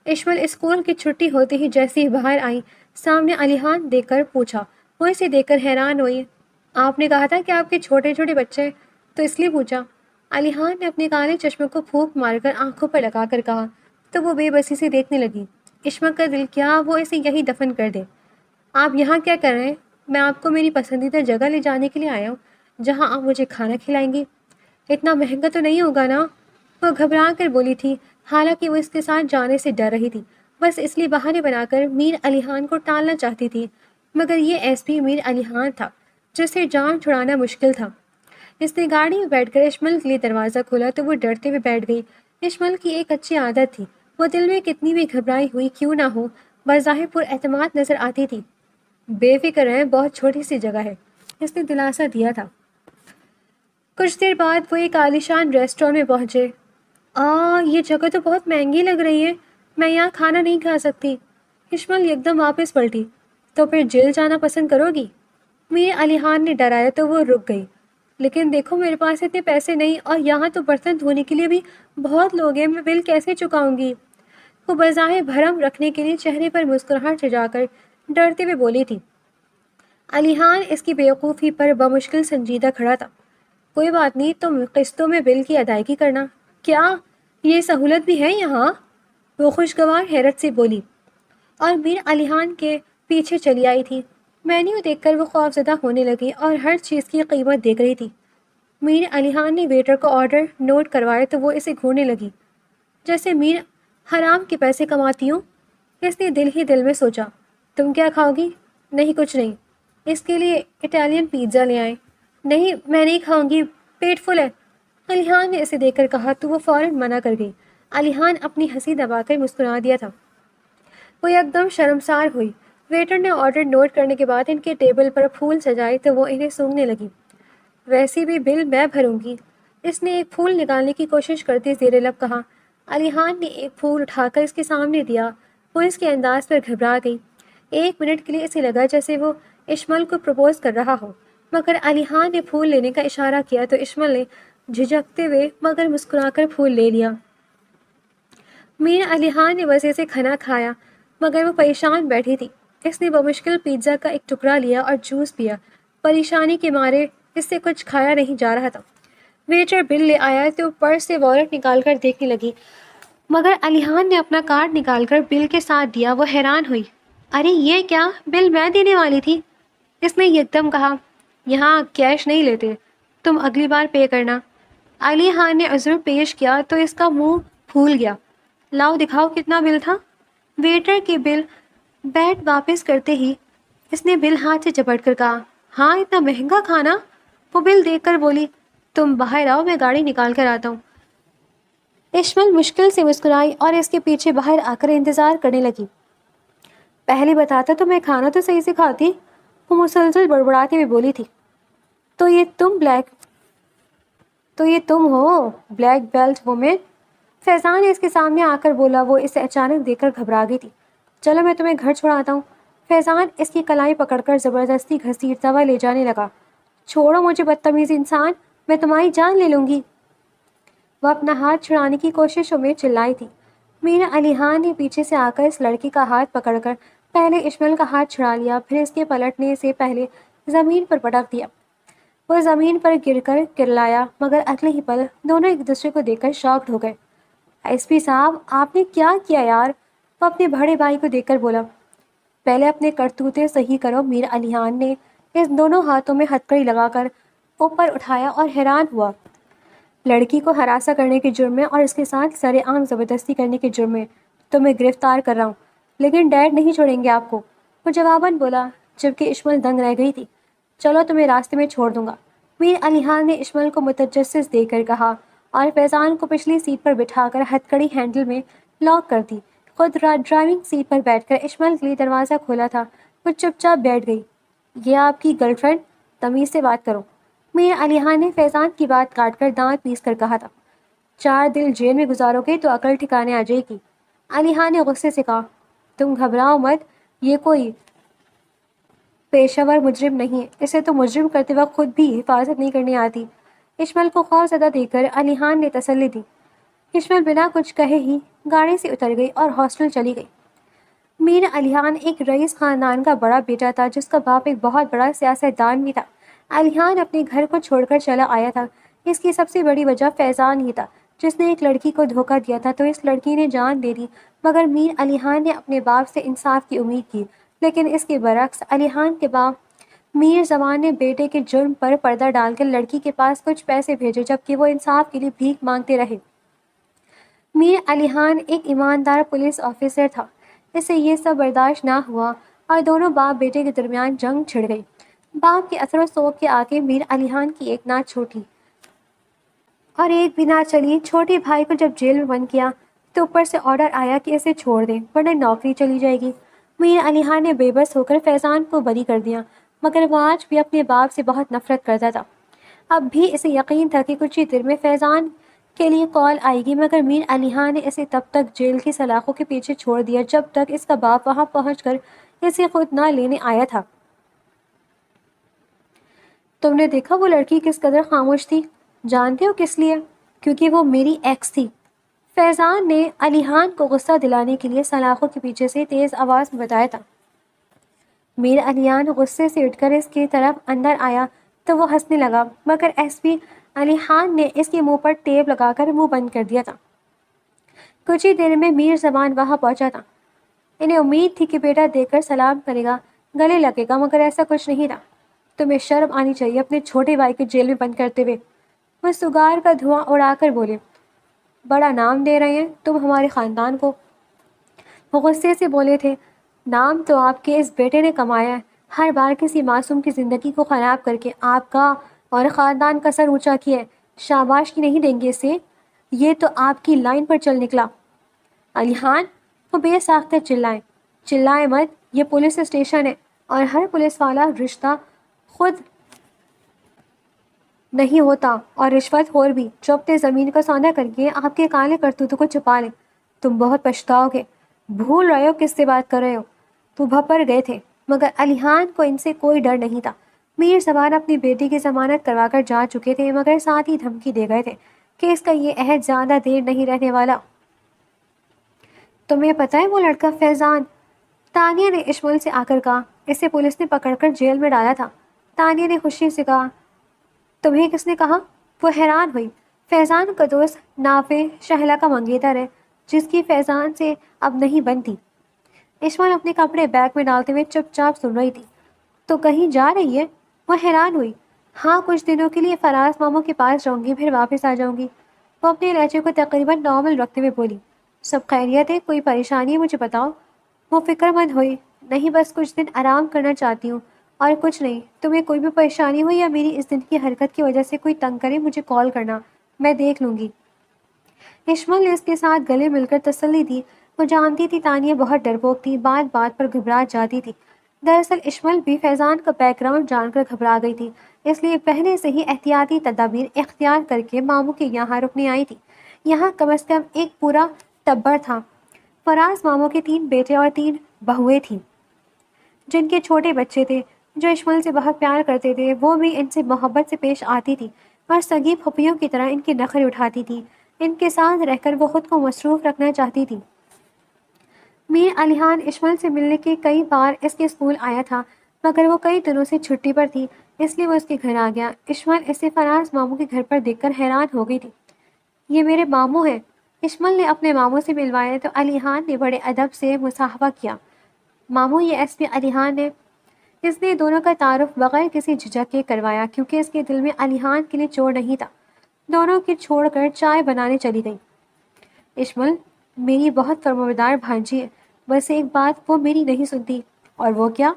اشمل اسکول کی چھٹی ہوتے ہی جیسے ہی باہر آئی، سامنے علیحان دیکھ کر پوچھا۔ وہ اسے دیکھ کر حیران ہوئی۔ آپ نے کہا تھا کہ آپ کے چھوٹے چھوٹے بچے ہیں، تو اس لیے پوچھا۔ علیحان نے اپنے کالے چشمے کو پھونک مار کر آنکھوں پر لگا کر کہا، تو وہ بے بسی سے دیکھنے لگی۔ اشمل کا دل کیا وہ اسے یہی دفن کر دے۔ آپ یہاں کیا کر رہے ہیں؟ میں آپ کو میری پسندیدہ جگہ لے جانے کے لیے آیا ہوں، جہاں آپ مجھے کھانا کھلائیں گی۔ اتنا مہنگا تو نہیں ہوگا نا؟ وہ گھبرا کر بولی تھی، حالانکہ وہ اس کے ساتھ جانے سے ڈر رہی تھی، بس اس لیے بہانے بنا کر میر علیحان کو ٹالنا چاہتی تھی، مگر یہ ایس پی میر علیحان تھا جس سے جان چھڑانا مشکل تھا۔ اس نے گاڑی میں بیٹھ کر اشمل کے لیے دروازہ کھولا تو وہ ڈرتے ہوئے بیٹھ گئی۔ اشمل کی ایک اچھی عادت تھی، وہ دل میں کتنی بھی گھبرائی ہوئی کیوں نہ ہو، بظاہر پر اعتماد نظر آتی تھی۔ بے فکر رہیں، بہت چھوٹی سی جگہ ہے، اس نے دلاسا دیا تھا۔ کچھ دیر بعد وہ ایک عالیشان ریسٹورانٹ میں پہنچے۔ یہ جگہ تو بہت مہنگی لگ رہی ہے، میں یہاں کھانا نہیں کھا سکتی۔ اشمل یکدم واپس پلٹی۔ تو پھر جیل جانا پسند کرو گی؟ میر علیحان نے ڈرایا تو وہ رک گئی۔ لیکن دیکھو، میرے پاس اتنے پیسے نہیں، اور یہاں تو برتن دھونے کے لیے بھی بہت لوگ ہیں، میں بل کیسے چکاؤں گی؟ وہ بظاہر بھرم رکھنے کے لیے چہرے پر مسکراہٹ سجا کر ڈرتے ہوئے بولی تھی۔ علیحان اس کی بیوقوفی پر بمشکل سنجیدہ کھڑا تھا۔ کوئی بات نہیں، تم قسطوں میں بل کی ادائیگی کرنا۔ کیا یہ سہولت بھی ہے یہاں؟ وہ خوشگوار حیرت سے بولی، اور میر علیحان کے پیچھے چلی آئی تھی۔ مینیو دیکھ کر وہ خوفزدہ ہونے لگی اور ہر چیز کی قیمت دیکھ رہی تھی۔ میر علیحان نے ویٹر کو آرڈر نوٹ کروایا تو وہ اسے گھورنے لگی۔ جیسے میر حرام کے پیسے کماتی ہوں، اس نے دل ہی دل میں سوچا۔ تم کیا کھاؤ گی؟ نہیں، کچھ نہیں۔ اس کے لیے اٹالین پیزا لے آئیں۔ نہیں، میں نہیں کھاؤں گی، پیٹ فل ہے، علیحان نے اسے دیکھ کر کہا تو وہ فوراً منع کر گئی۔ علیحان اپنی ہنسی دبا کر مسکرا دیا تھا۔ وہ یکدم شرمسار ہوئی۔ ویٹر نے آرڈر نوٹ کرنے کے بعد ان کے ٹیبل پر پھول سجائے تو وہ انہیں سونگنے لگی۔ ویسے بھی بل میں بھروں گی، اس نے ایک پھول نکالنے کی کوشش کرتے زیر لب کہا۔ علیحان نے ایک پھول اٹھا کر اس کے سامنے دیا۔ وہ اس کے انداز پر گھبرا گئی۔ 1 منٹ کے لیے اسے لگا جیسے وہ اشمل کو پروپوز کر رہا ہو، مگر علیحان نے پھول لینے کا اشارہ کیا تو اشمل نے جھجکتے ہوئے مگر مسکرا کر پھول لے لیا۔ میر علیحان نے مزے سے کھانا کھایا، مگر وہ پریشان بیٹھی تھی۔ اس نے بمشکل پیزا کا ایک ٹکڑا لیا اور جوس پیا۔ پریشانی کے مارے اس سے کچھ کھایا نہیں جا رہا تھا۔ ویٹر بل لے آیا تو پرس سے والٹ نکال کر دیکھنے لگی، مگر علیحان نے اپنا کارڈ نکال کر بل کے ساتھ دیا۔ وہ حیران ہوئی۔ ارے یہ کیا، بل میں دینے والی تھی، اس نے یکدم کہا۔ یہاں کیش نہیں لیتے، تم اگلی بار پے کرنا۔ علیحان نے عذر پیش کیا تو اس کا منہ پھول گیا۔ لاؤ دکھاؤ کتنا بل تھا۔ ویٹر کے بل بیٹ واپس کرتے ہی اس نے بل ہاتھ سے چپٹ کر کہا، ہاں اتنا مہنگا کھانا۔ وہ بل دیکھ کر بولی، تم باہر آؤ، میں گاڑی نکال کر آتا ہوں۔ اشمل مشکل سے مسکرائی اور اس کے پیچھے باہر آ کر انتظار کرنے لگی۔ پہلے بتاتا تو میں کھانا تو صحیح سے کھاتی، وہ مسلسل بڑبڑاتے ہوئے بولی تھی۔ تو یہ تم ہو بلیک بیلٹ وومن؟ فیضان اس کے سامنے آ کر بولا۔ وہ اسے اچانک دیکھ کر گھبرا گئی تھی۔ چلو میں تمہیں گھر چھوڑاتا ہوں۔ فیضان اس کی کلائی پکڑ کر زبردستی گھسیٹتا ہوا لے جانے لگا۔ چھوڑو مجھے بدتمیز انسان، میں تمہاری جان لے لوں گی۔ وہ اپنا ہاتھ چھڑانے کی کوششوں میں چلائی تھی۔ میر علی خان نے پیچھے سے آ کر اس لڑکی کا ہاتھ پکڑ کر پہلے اشمل کا ہاتھ چھڑا لیا، پھر اس کے پلٹنے سے پہلے زمین پر پٹک دیا۔ وہ زمین پر گر کر کرلایا، مگر اگلے ہی پل دونوں ایک دوسرے کو دیکھ کر شاکڈ ہو گئے۔ ایس پی صاحب، آپ نے کیا کیا یار؟ وہ اپنے بڑے بھائی کو دیکھ کر بولا۔ پہلے اپنے کرتوتے صحیح کرو۔ میر علی خان نے اس دونوں ہاتھوں میں ہتھکڑی لگا کر اوپر اٹھایا اور حیران ہوا۔ لڑکی کو ہراساں کرنے کے جرم میں اور اس کے ساتھ سر عام زبردستی کرنے کے جرم میں تو میں گرفتار کر رہا ہوں، لیکن ڈیڈ نہیں چھوڑیں گے آپ کو، وہ جواباً بولا، جبکہ اشمل دنگ رہ گئی تھی۔ چلو تمہیں راستے میں چھوڑ دوں گا، میر علی خان نے اشمل کو متجسس دے کر کہا اور فیضان کو پچھلی سیٹ پر بٹھا کر ہتھکڑی ہینڈل میں لاک کر دی۔ خود ڈرائیونگ سیٹ پر بیٹھ کر اشمل کے لیے دروازہ کھولا تھا۔ وہ چپ چاپ بیٹھ گئی۔ یہ آپ کی گرل فرینڈ؟ تمیز سے بات کرو، میر علی خان نے فیضان کی بات کاٹ کر دانت پیس کر کہا تھا۔ 4 دن جیل میں گزارو گے تو عقل ٹھکانے آ جائے گی، علی خان نے غصے سے کہا۔ تم گھبراؤ مت، یہ کوئی پیشہ ور مجرم نہیں، اسے تو مجرم کرتے وقت خود بھی حفاظت نہیں کرنی آتی۔ اشمل کو خوف زدہ دیکھ کر علی خان نے تسلی دی۔ اشمل بنا کچھ کہے ہی گاڑی سے اتر گئی اور ہاسٹل چلی گئی۔ میر علی خان ایک رئیس خاندان کا بڑا بیٹا تھا جس کا باپ ایک بہت بڑا سیاستدان بھی تھا۔ علی خان اپنے گھر کو چھوڑ کر چلا آیا تھا۔ اس کی سب سے بڑی وجہ فیضان ہی تھا، جس نے ایک لڑکی کو دھوکہ دیا تھا تو اس لڑکی نے جان دے دی، مگر میر علی خان نے اپنے باپ سے انصاف کی امید کی، لیکن اس کے برعکس علی خان کے باپ میر زمان نے بیٹے کے جرم پر پردہ ڈال کر لڑکی کے پاس کچھ پیسے بھیجے، جبکہ وہ انصاف کے لیے بھیک مانگتے رہے۔ میر علی خان ایک ایماندار پولیس آفیسر تھا، اسے یہ سب برداشت نہ ہوا اور دونوں باپ بیٹے کے درمیان جنگ چھڑ گئی۔ باپ کے اثر و سوگ کے آگے میر علی خان کی ایک نہ چھوٹی اور ایک بھی نہ چلی۔ چھوٹے بھائی کو جب جیل میں بند کیا تو اوپر سے آرڈر آیا کہ اسے چھوڑ دیں ورنہ نوکری چلی جائے گی۔ میر علی خان نے بے بس ہو کر فیضان کو بری کر دیا، مگر وہ آج بھی اپنے باپ سے بہت نفرت کرتا تھا۔ اب بھی اسے یقین تھا کہ کچھ ہی دیر میں فیضان کے لیے کال آئے گی، مگر میر علی خان نے اسے تب تک جیل کی سلاخوں کے پیچھے چھوڑ دیا جب تک اس کا باپ وہاں پہنچ کر اسے خود نہ لینے آیا تھا۔ تم نے دیکھا وہ لڑکی کس قدر خاموش تھی؟ جانتے ہو کس لیے؟ کیونکہ وہ میری ایکس تھی، فیضان نے علی خان کو غصہ دلانے کے لیے سلاخوں کے پیچھے سے تیز آواز میں بتایا تھا۔ میر علی خان غصے سے اٹھ کر اس کی طرف اندر آیا تو وہ ہنسنے لگا، مگر ایس پی علی خان نے اس کے منہ پر ٹیپ لگا کر منہ بند کر دیا تھا۔ کچھ ہی دیر میں میر زمان وہاں پہنچا تھا۔ انہیں امید تھی کہ بیٹا دیکھ کر سلام کرے گا، گلے لگے گا، مگر ایسا کچھ نہیں تھا۔ تمہیں شرم آنی چاہیے اپنے چھوٹے بھائی کو جیل میں بند کرتے ہوئے، وہ سگار کا دھواں اڑا کر بولے۔ بڑا نام دے رہے ہیں تم ہمارے خاندان کو، وہ غصے سے بولے تھے۔ نام تو آپ کے اس بیٹے نے کمایا ہے، ہر بار کسی معصوم کی زندگی کو خراب کر کے آپ کا اور خاندان کا سر اونچا کیا ہے۔ شاباشی نہیں دیں گے اسے، یہ تو آپ کی لائن پر چل نکلا۔ علی خان، وہ بے ساختہ چلائے مت، یہ پولیس اسٹیشن ہے اور ہر پولیس والا رشتہ خود نہیں ہوتا اور رشوت خور بھی، جو اپنے زمین کا سودا کر کے آپ کے کالے کرتوتوں کو چھپا لیں۔ تم بہت پچھتاؤ گے، بھول رہے ہو کس سے بات کر رہے ہو۔ تو بھپر گئے تھے، مگر علی خان کو ان سے کوئی ڈر نہیں تھا۔ میر زمان اپنی بیٹی کی ضمانت کروا کر جا چکے تھے، مگر ساتھ ہی دھمکی دے گئے تھے کہ اس کا یہ عہد زیادہ دیر نہیں رہنے والا۔ تمہیں پتہ ہے وہ لڑکا فیضان؟ تانیہ نے اشمل سے آ کر کہا۔ اسے پولیس نے پکڑ کر جیل میں ڈالا تھا، تانیہ نے خوشی سے کہا۔ تمہیں کس نے کہا؟ وہ حیران ہوئی۔ فیضان کا دوست نافع شہلا کا منگیتر ہے، جس کی فیضان سے اب نہیں بنتی۔ اشمل اپنے کپڑے بیگ میں ڈالتے ہوئے چپ چاپ سن رہی تھی۔ تو کہیں جا رہی ہے؟ وہ حیران ہوئی۔ ہاں، کچھ دنوں کے لیے فراز ماموں کے پاس جاؤں گی، پھر واپس آ جاؤں گی، وہ اپنے لہجے کو تقریباً نارمل رکھتے ہوئے بولی۔ سب خیریت ہے؟ کوئی پریشانی ہے مجھے بتاؤ، وہ فکر مند ہوئی۔ نہیں، بس کچھ دن آرام کرنا چاہتی ہوں اور کچھ نہیں۔ تمہیں کوئی بھی پریشانی ہو یا میری اس دن کی حرکت کی وجہ سے کوئی تنگ کرے، مجھے کال کرنا، میں دیکھ لوں گی۔ اشمل نے اس کے ساتھ گلے مل کر تسلی دی۔ وہ جانتی تھی تانیہ بہت ڈرپوک تھی، بات بات پر گھبرا جاتی تھی۔ دراصل اشمل بھی فیضان کا بیک گراؤنڈ جان کر گھبرا گئی تھی، اس لیے پہلے سے ہی احتیاطی تدابیر اختیار کر کے ماموں کے یہاں رکنے آئی تھی۔ یہاں کم از کم ایک پورا ٹبر تھا۔ فراز ماموں کے 3 بیٹے اور 3 بہویں تھیں، جن کے چھوٹے بچے تھے جو اشمل سے بہت پیار کرتے تھے۔ وہ بھی ان سے محبت سے پیش آتی تھی اور سگی پھپھیوں کی طرح ان کے نخرے اٹھاتی تھی۔ ان کے ساتھ رہ کر وہ خود کو مصروف رکھنا چاہتی تھی۔ میر علی خان اشمل سے ملنے کے کئی بار اس کے اسکول آیا تھا، مگر وہ کئی دنوں سے چھٹی پر تھی، اس لیے وہ اس کے گھر آ گیا۔ اشمل اسے فراز ماموں کے گھر پر دیکھ کر حیران ہو گئی تھی۔ یہ میرے ماموں ہیں۔ اشمل نے اپنے ماموں سے ملوایا تو علی خان نے بڑے ادب سے مصاحبہ کیا۔ ماموں، یہ ایس پی علی خان ہے۔ اس نے دونوں کا تعارف بغیر کسی جھجک کے کروایا، کیونکہ اس کے دل میں علی خان کے لیے چور نہیں تھا۔ دونوں کی چھوڑ کر چائے بنانے چلی گئی۔ اشمل میری بہت فرمانبردار بھانجی ہے، بس ایک بات وہ میری نہیں سنتی۔ اور وہ کیا؟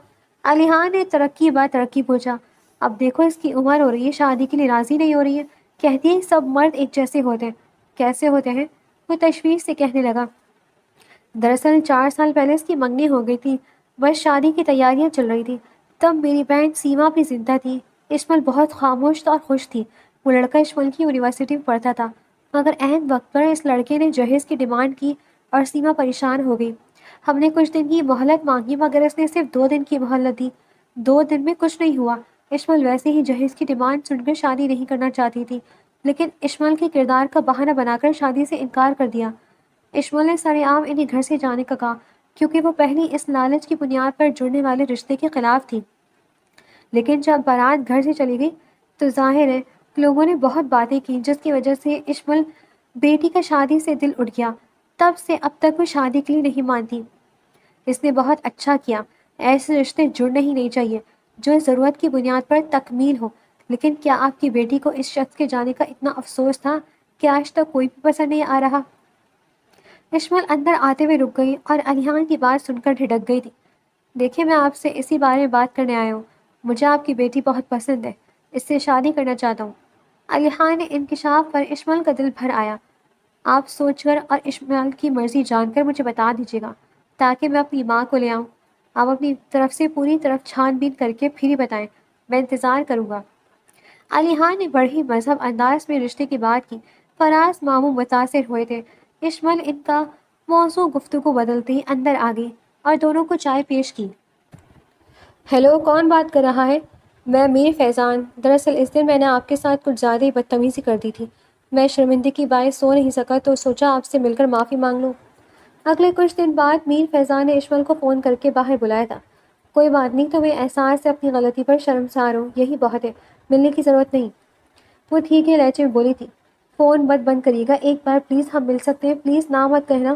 علی خان نے ترقی بات ترقی پوچھا۔ اب دیکھو اس کی عمر ہو رہی ہے، شادی کے لیے راضی نہیں ہو رہی ہے، کہتی ہے سب مرد ایک جیسے ہوتے ہیں۔ کیسے ہوتے ہیں؟ وہ تشویش سے کہنے لگا۔ دراصل 4 سال پہلے اس کی منگنی ہو گئی تھی، بس شادی کی تیاریاں چل رہی تھی۔ تب میری بہن سیما بھی زندہ تھی۔ اشمل بہت خاموش اور خوش تھی۔ وہ لڑکا اشمل کی یونیورسٹی میں پڑھتا تھا، مگر عین وقت پر اس لڑکے نے جہیز کی ڈیمانڈ کی اور سیما پریشان ہو گئی۔ ہم نے کچھ دن کی مہلت مانگی، مگر اس نے صرف 2 دن کی مہلت دی۔ 2 دن میں کچھ نہیں ہوا۔ اشمل ویسے ہی جہیز کی ڈیمانڈ سن کر شادی نہیں کرنا چاہتی تھی، لیکن اشمل کے کردار کا بہانہ بنا کر شادی سے انکار کر دیا۔ اشمل نے سرِ عام انہیں گھر سے جانے کا کہا، کیونکہ وہ پہلی اس لالچ کی بنیاد پر جڑنے والے رشتے کے خلاف تھی۔ لیکن جب بارات گھر سے چلی گئی تو ظاہر ہے لوگوں نے بہت باتیں کی، جس کی وجہ سے اشمل بیٹی کا شادی سے دل اٹھ گیا۔ تب سے اب تک وہ شادی کے لیے نہیں مانتی۔ اس نے بہت اچھا کیا۔ ایسے رشتے جڑنے ہی نہیں چاہیے جو ضرورت کی بنیاد پر تکمیل ہو۔ لیکن کیا آپ کی بیٹی کو اس شخص کے جانے کا اتنا افسوس تھا کہ آج تک کوئی بھی پسند نہیں آ رہا؟ اشمل اندر آتے ہوئے رک گئی اور علی خان کی بات سن کر ڈھٹک گئی تھی۔ دیکھیں، میں آپ سے اسی بارے میں بات کرنے آیا ہوں۔ مجھے آپ کی بیٹی بہت پسند ہے، اس سے شادی کرنا چاہتا ہوں۔ علی خان نے انکشاف پر اشمل کا دل بھر آیا۔ آپ سوچ کر اور اشمل کی مرضی جان کر مجھے بتا دیجیے گا، تاکہ میں اپنی ماں کو لے آؤں۔ آپ اپنی طرف سے پوری طرف چھان بین کر کے پھر ہی بتائیں، میں انتظار کروں گا۔ علی خان نے بڑی مذہب انداز میں رشتے کی بات کی۔ فراز ماموں متاثر ہوئے تھے۔ اشمل ان کا موضوع گفتگو بدلتے ہی اندر آ گئی اور دونوں کو چائے پیش کی۔ ہیلو، کون بات کر رہا ہے؟ میں میر فیضان۔ دراصل اس دن میں نے آپ کے ساتھ کچھ زیادہ ہی بدتمیزی کر دی تھی۔ میں شرمندگی کی باعث سو نہیں سکا تو سوچا آپ سے مل کر معافی مانگ لوں۔ اگلے کچھ دن بعد میر فیضان نے اشمل کو فون کر کے باہر بلایا تھا۔ کوئی بات نہیں، تمہیں احساس سے اپنی غلطی پر شرمسار ہو، یہی بہت ہے، ملنے کی ضرورت نہیں۔ وہ دھیرے لہجے میں بولی تھی۔ فون مت بند کریے گا، ایک بار پلیز ہم مل سکتے ہیں، پلیز نہ مت کہنا۔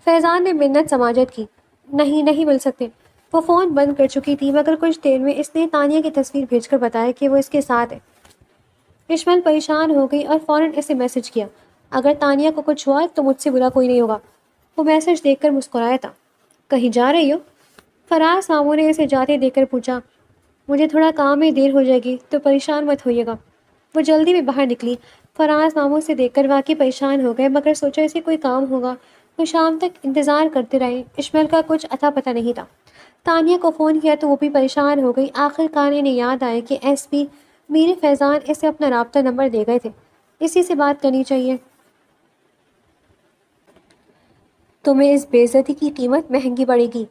فیضان نے منت سماجت کی۔ نہیں مل سکتے۔ وہ فون بند کر چکی تھی، مگر کچھ دیر میں اس نے تانیہ کی تصویر بھیج کر بتایا کہ وہ اس کے ساتھ ہے۔ اشمل پریشان ہو گئی اور فوراً اسے میسج کیا، اگر تانیہ کو کچھ ہوا تو مجھ سے برا کوئی نہیں ہوگا۔ وہ میسج دیکھ کر مسکرایا تھا۔ کہیں جا رہی ہو؟ فراز ماموں نے اسے جاتے دیکھ کر پوچھا۔ مجھے تھوڑا کام میں دیر ہو جائے گی تو پریشان مت ہوئیے گا۔ وہ جلدی میں باہر نکلی۔ فراز ماموں سے دیکھ کر واقعی پریشان ہو گئے، مگر سوچا اسے کوئی کام ہوگا۔ وہ شام تک انتظار کرتے رہے۔ اشمل کا کچھ اتا پتہ نہیں تھا۔ تانیہ کو فون کیا تو وہ بھی پریشان ہو گئی۔ آخر کار انہیں یاد آیا کہ ایس پی میر فیضان اسے اپنا رابطہ نمبر دے گئے تھے، اسی سے بات کرنی چاہیے۔ تمہیں اس بے عزتی کی قیمت مہنگی پڑے گی،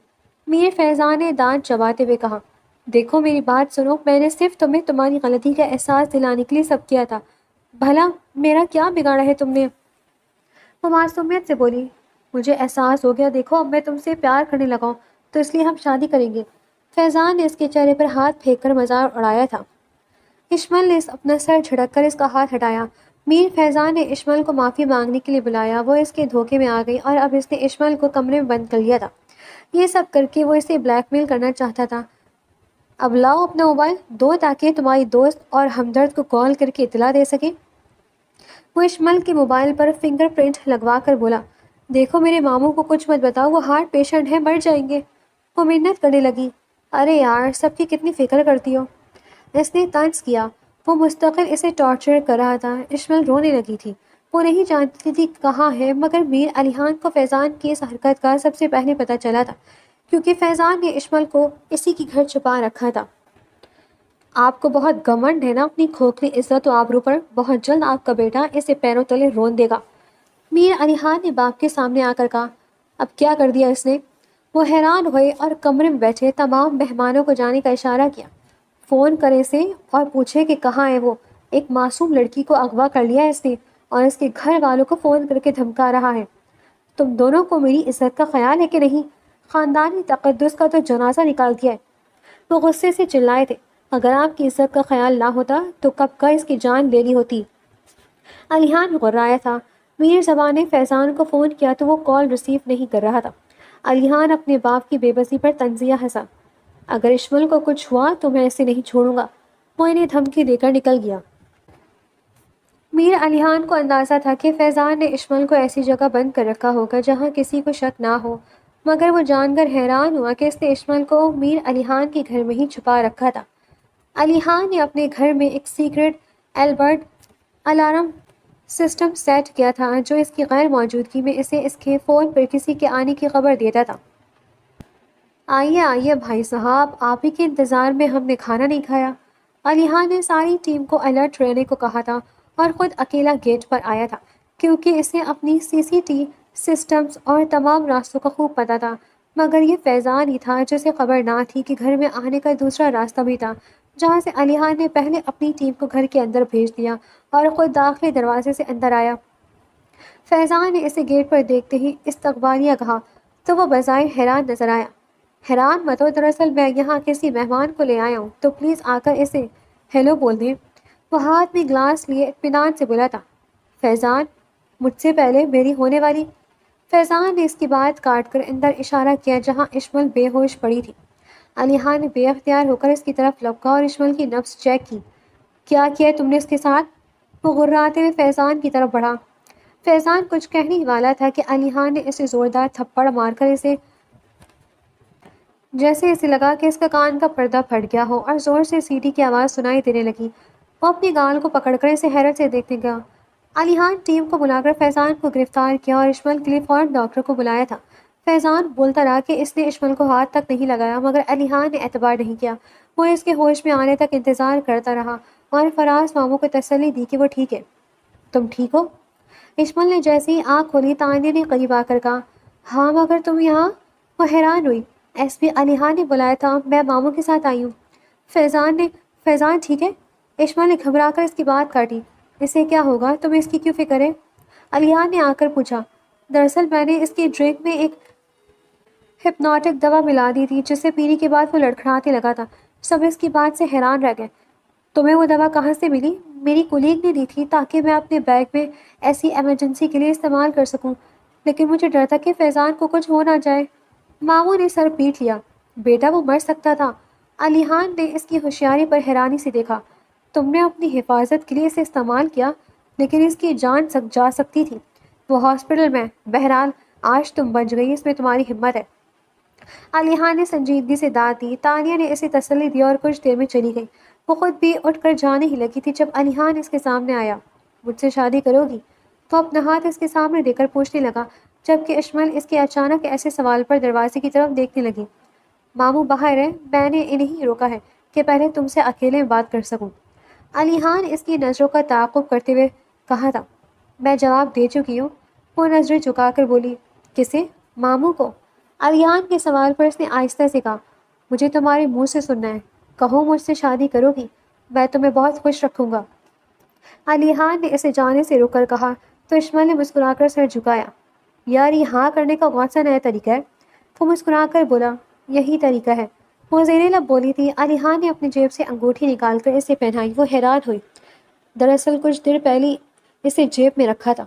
میر فیضان نے دانت چباتے ہوئے کہا۔ دیکھو میری بات سنو، میں نے صرف تمہیں تمہاری غلطی کا احساس دلانے کے لیے سب کیا تھا۔ بھلا میرا کیا بگاڑا ہے تم نے؟ وہ معصومیت سے بولی۔ مجھے احساس ہو گیا، دیکھو اب میں تم سے پیار کرنے لگا ہوں تو اس لیے ہم شادی کریں گے۔ فیضان نے اس کے چہرے پر ہاتھ پھینک کر مذاق اڑایا تھا۔ اشمل نے اپنا سر جھٹک کر اس کا ہاتھ ہٹایا۔ میر فیضان نے اشمل کو معافی مانگنے کے لیے بلایا۔ وہ اس کے دھوکے میں آ گئی اور اب اس نے اشمل کو کمرے میں بند کر لیا تھا۔ یہ سب کر کے وہ اسے بلیک میل کرنا چاہتا تھا۔ اب لاؤ اپنا موبائل دو تاکہ تمہاری دوست اور ہمدرد کو کال کر کے اطلاع دے سکے۔ وہ اشمل کے موبائل پر فنگر پرنٹ لگوا کر بولا، دیکھو میرے ماموں کو کچھ مت بتاؤ، وہ ہارٹ پیشنٹ ہیں، مر جائیں گے۔ وہ منت کرنے لگی۔ ارے یار، سب کی کتنی فکر کرتی ہو۔ اس نے طنز کیا۔ وہ مستقل اسے ٹارچر کر رہا تھا۔ اشمل رونے لگی تھی۔ وہ نہیں جانتی تھی کہاں ہے، مگر میر علی خان کو فیضان کی اس حرکت کا سب سے پہلے پتہ چلا تھا، کیونکہ فیضان نے اشمل کو اسی کے گھر چھپا رکھا تھا۔ آپ کو بہت گھمنڈ ہے نا اپنی کھوکھلی عزت و آبرو پر، بہت جلد آپ کا بیٹا اسے پیروں تلے رون دے گا۔ میر علی خان نے باپ کے سامنے آ کر کہا۔ اب کیا کر دیا اس نے؟ وہ حیران ہوئے اور کمرے میں بیٹھے تمام مہمانوں کو جانے کا اشارہ کیا۔ فون کرے سے اور پوچھے کہ کہاں ہے وہ، ایک معصوم لڑکی کو اغوا کر لیا اس نے اور اس کے گھر والوں کو فون کر کے دھمکا رہا ہے۔ تم دونوں کو میری عزت کا خیال ہے کہ نہیں؟ خاندانی تقدس کا تو جنازہ نکال دیا ہے۔ وہ غصے سے چلائے تھے۔ اگر آپ کی عزت کا خیال نہ ہوتا تو کب کا اس کی جان لے لی ہوتی۔ علیحان غرایا تھا۔ میر زبان نے فیضان کو فون کیا تو وہ کال ریسیو نہیں کر رہا تھا۔ علیحان اپنے باپ کی بے بسی پر طنزیہ ہنسا۔ اگر اشمل کو کچھ ہوا تو میں اسے نہیں چھوڑوں گا، وہ انہیں دھمکی دے کر نکل گیا۔ میر علیحان کو اندازہ تھا کہ فیضان نے اشمل کو ایسی جگہ بند کر رکھا ہوگا جہاں کسی کو شک نہ ہو، مگر وہ جان کر حیران ہوا کہ اس نے اشمل کو میر علیحان کے گھر میں ہی چھپا رکھا تھا۔ علیحان نے اپنے گھر میں ایک secret Albert alarm system set کیا تھا جو اس کی غیر موجودگی میں اسے اس کے فون پر کسی کے آنے کی خبر دیتا تھا۔ آئیے آئیے بھائی صاحب، آپ ہی کے انتظار میں ہم نے کھانا نہیں کھایا۔ علیحان نے ساری ٹیم کو الرٹ رہنے کو کہا تھا اور خود اکیلا گیٹ پر آیا تھا کیونکہ اسے اپنی CCTV سسٹمز اور تمام راستوں کا خوب پتہ تھا، مگر یہ فیضان ہی تھا جسے خبر نہ تھی کہ گھر میں آنے کا دوسرا راستہ بھی تھا، جہاں سے علیحان نے پہلے اپنی ٹیم کو گھر کے اندر بھیج دیا اور خود داخلی دروازے سے اندر آیا۔ فیضان نے اسے گیٹ پر دیکھتے ہی استقبالیہ کہا تو وہ بظاہر حیران نظر آیا۔ حیران مت ہو، دراصل میں یہاں کسی مہمان کو لے آیا ہوں، تو پلیز آ کر اسے ہیلو بول دیں۔ وہ ہاتھ میں گلاس لیے اطمینان سے بولا تھا۔ فیضان، مجھ سے پہلے میری ہونے والی؟ فیضان نے اس کی بات کاٹ کر اندر اشارہ کیا جہاں اشمل بے ہوش پڑی تھی۔ علیحان نے بے اختیار ہو کر اس کی طرف لپکا اور اشمل کی نبض چیک کی۔ کیا کیا تم نے اس کے ساتھ؟ وہ غراتے ہوئے فیضان کی طرف بڑھا۔ فیضان کچھ کہنے ہی والا تھا کہ علیحان نے اسے زوردار تھپڑ مار کر جیسے اسے لگا کہ اس کا کان کا پردہ پھٹ گیا ہو اور زور سے سیٹی کی آواز سنائی دینے لگی۔ وہ اپنی گال کو پکڑ کر اسے حیرت سے دیکھنے گیا۔ علیحان ٹیم کو بلا کر فیضان کو گرفتار کیا اور اشمل کے لیے فوراً ڈاکٹر کو بلایا تھا۔ فیضان بولتا رہا کہ اس نے اشمل کو ہاتھ تک نہیں لگایا، مگر علیحان نے اعتبار نہیں کیا۔ وہ اس کے ہوش میں آنے تک انتظار کرتا رہا اور فراز ماموں کو تسلی دی کہ وہ ٹھیک ہے۔ تم ٹھیک ہو؟ اشمل نے جیسے ہی آنکھ کھولی تانیہ نے قریب آ کر کہا، ہاں مگر تم یہاں؟ وہ حیران ہوئی۔ SP علیحان نے بلایا تھا، میں ماموں کے ساتھ آئی ہوں۔ فیضان ٹھیک ہے؟ اشمل نے گھبرا کر اس کی بات کاٹی۔ اسے کیا ہوگا؟ تمہیں اس کی کیوں فکر ہے؟ علیحان نے آ کر پوچھا۔ دراصل میں نے اس کی ڈرنک میں ایک ہپنوٹک دوا ملا دی تھی جسے پینے کے بعد وہ لڑکھڑانے لگا تھا۔ سب اس کی بات سے حیران رہ گئے۔ تمہیں وہ دوا کہاں سے ملی؟ میری کولیگ نے دی تھی تاکہ میں اپنے بیگ میں ایسی ایمرجنسی کے لیے استعمال کر سکوں، لیکن مجھے ڈر تھا کہ فیضان کو کچھ ہو نہ جائے۔ ماموں نے سر پیٹ لیا۔ بیٹا وہ مر سکتا تھا۔ علیحان نے اس کی ہوشیاری پر حیرانی سے دیکھا۔ تم نے اپنی حفاظت کے لیے اسے استعمال کیا، لیکن اس کی جان جا سکتی تھی۔ وہ ہاسپٹل میں، بہرحال آج تم بچ گئی، اس میں تمہاری ہمت ہے۔ علیحان نے سنجیدگی سے داد دی۔ تانیہ نے اسے تسلی دی اور کچھ دیر میں چلی گئی۔ وہ خود بھی اٹھ کر جانے ہی لگی تھی جب علیحان اس کے سامنے آیا۔ مجھ سے شادی کرو گی؟ وہ اپنا ہاتھ اس کے سامنے دے کر پوچھنے لگا، جبکہ اشمل اس کے اچانک ایسے سوال پر دروازے کی طرف دیکھنے لگی۔ ماموں باہر ہے، میں نے انہیں روکا ہے کہ پہلے تم سے اکیلے میں بات کر سکوں۔ علیحان اس کی نظروں کا تعاقب کرتے ہوئے کہا تھا۔ میں جواب دے چکی ہوں۔ وہ نظریں جھکا کر بولی۔ کسے؟ ماموں کو؟ علیحان کے سوال پر اس نے آہستہ سے کہا، مجھے تمہارے منہ سے سننا ہے، کہو مجھ سے شادی کرو گی، میں تمہیں بہت خوش رکھوں گا۔ علیحان نے اسے جانے سے روک کر کہا تو اشمل نے مسکرا کر سر جھکایا۔ یار یہ ہاں کرنے کا کون سا نیا طریقہ ہے؟ وہ مسکرا کر بولا، یہی طریقہ ہے۔ وہ زیر لب بولی تھی۔ علیحان نے اپنی جیب سے انگوٹھی نکال کر اسے پہنائی۔ وہ حیران ہوئی۔ دراصل کچھ دیر پہلے اسے جیب میں رکھا تھا۔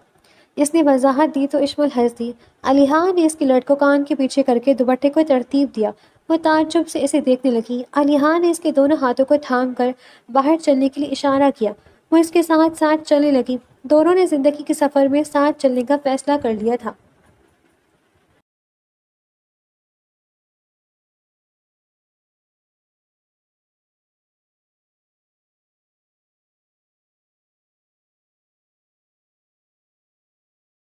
اس نے وضاحت دی تو اشمل ہنس دی۔ علیحان نے اس کی لٹ کو کان کے پیچھے کر کے دوپٹے کو ترتیب دیا۔ وہ تعجب سے اسے دیکھنے لگی۔ علیحان نے اس کے دونوں ہاتھوں کو تھام کر باہر چلنے کے لیے اشارہ کیا۔ وہ اس کے ساتھ ساتھ چلنے لگی۔ دونوں نے زندگی کے سفر میں ساتھ چلنے کا فیصلہ کر لیا تھا۔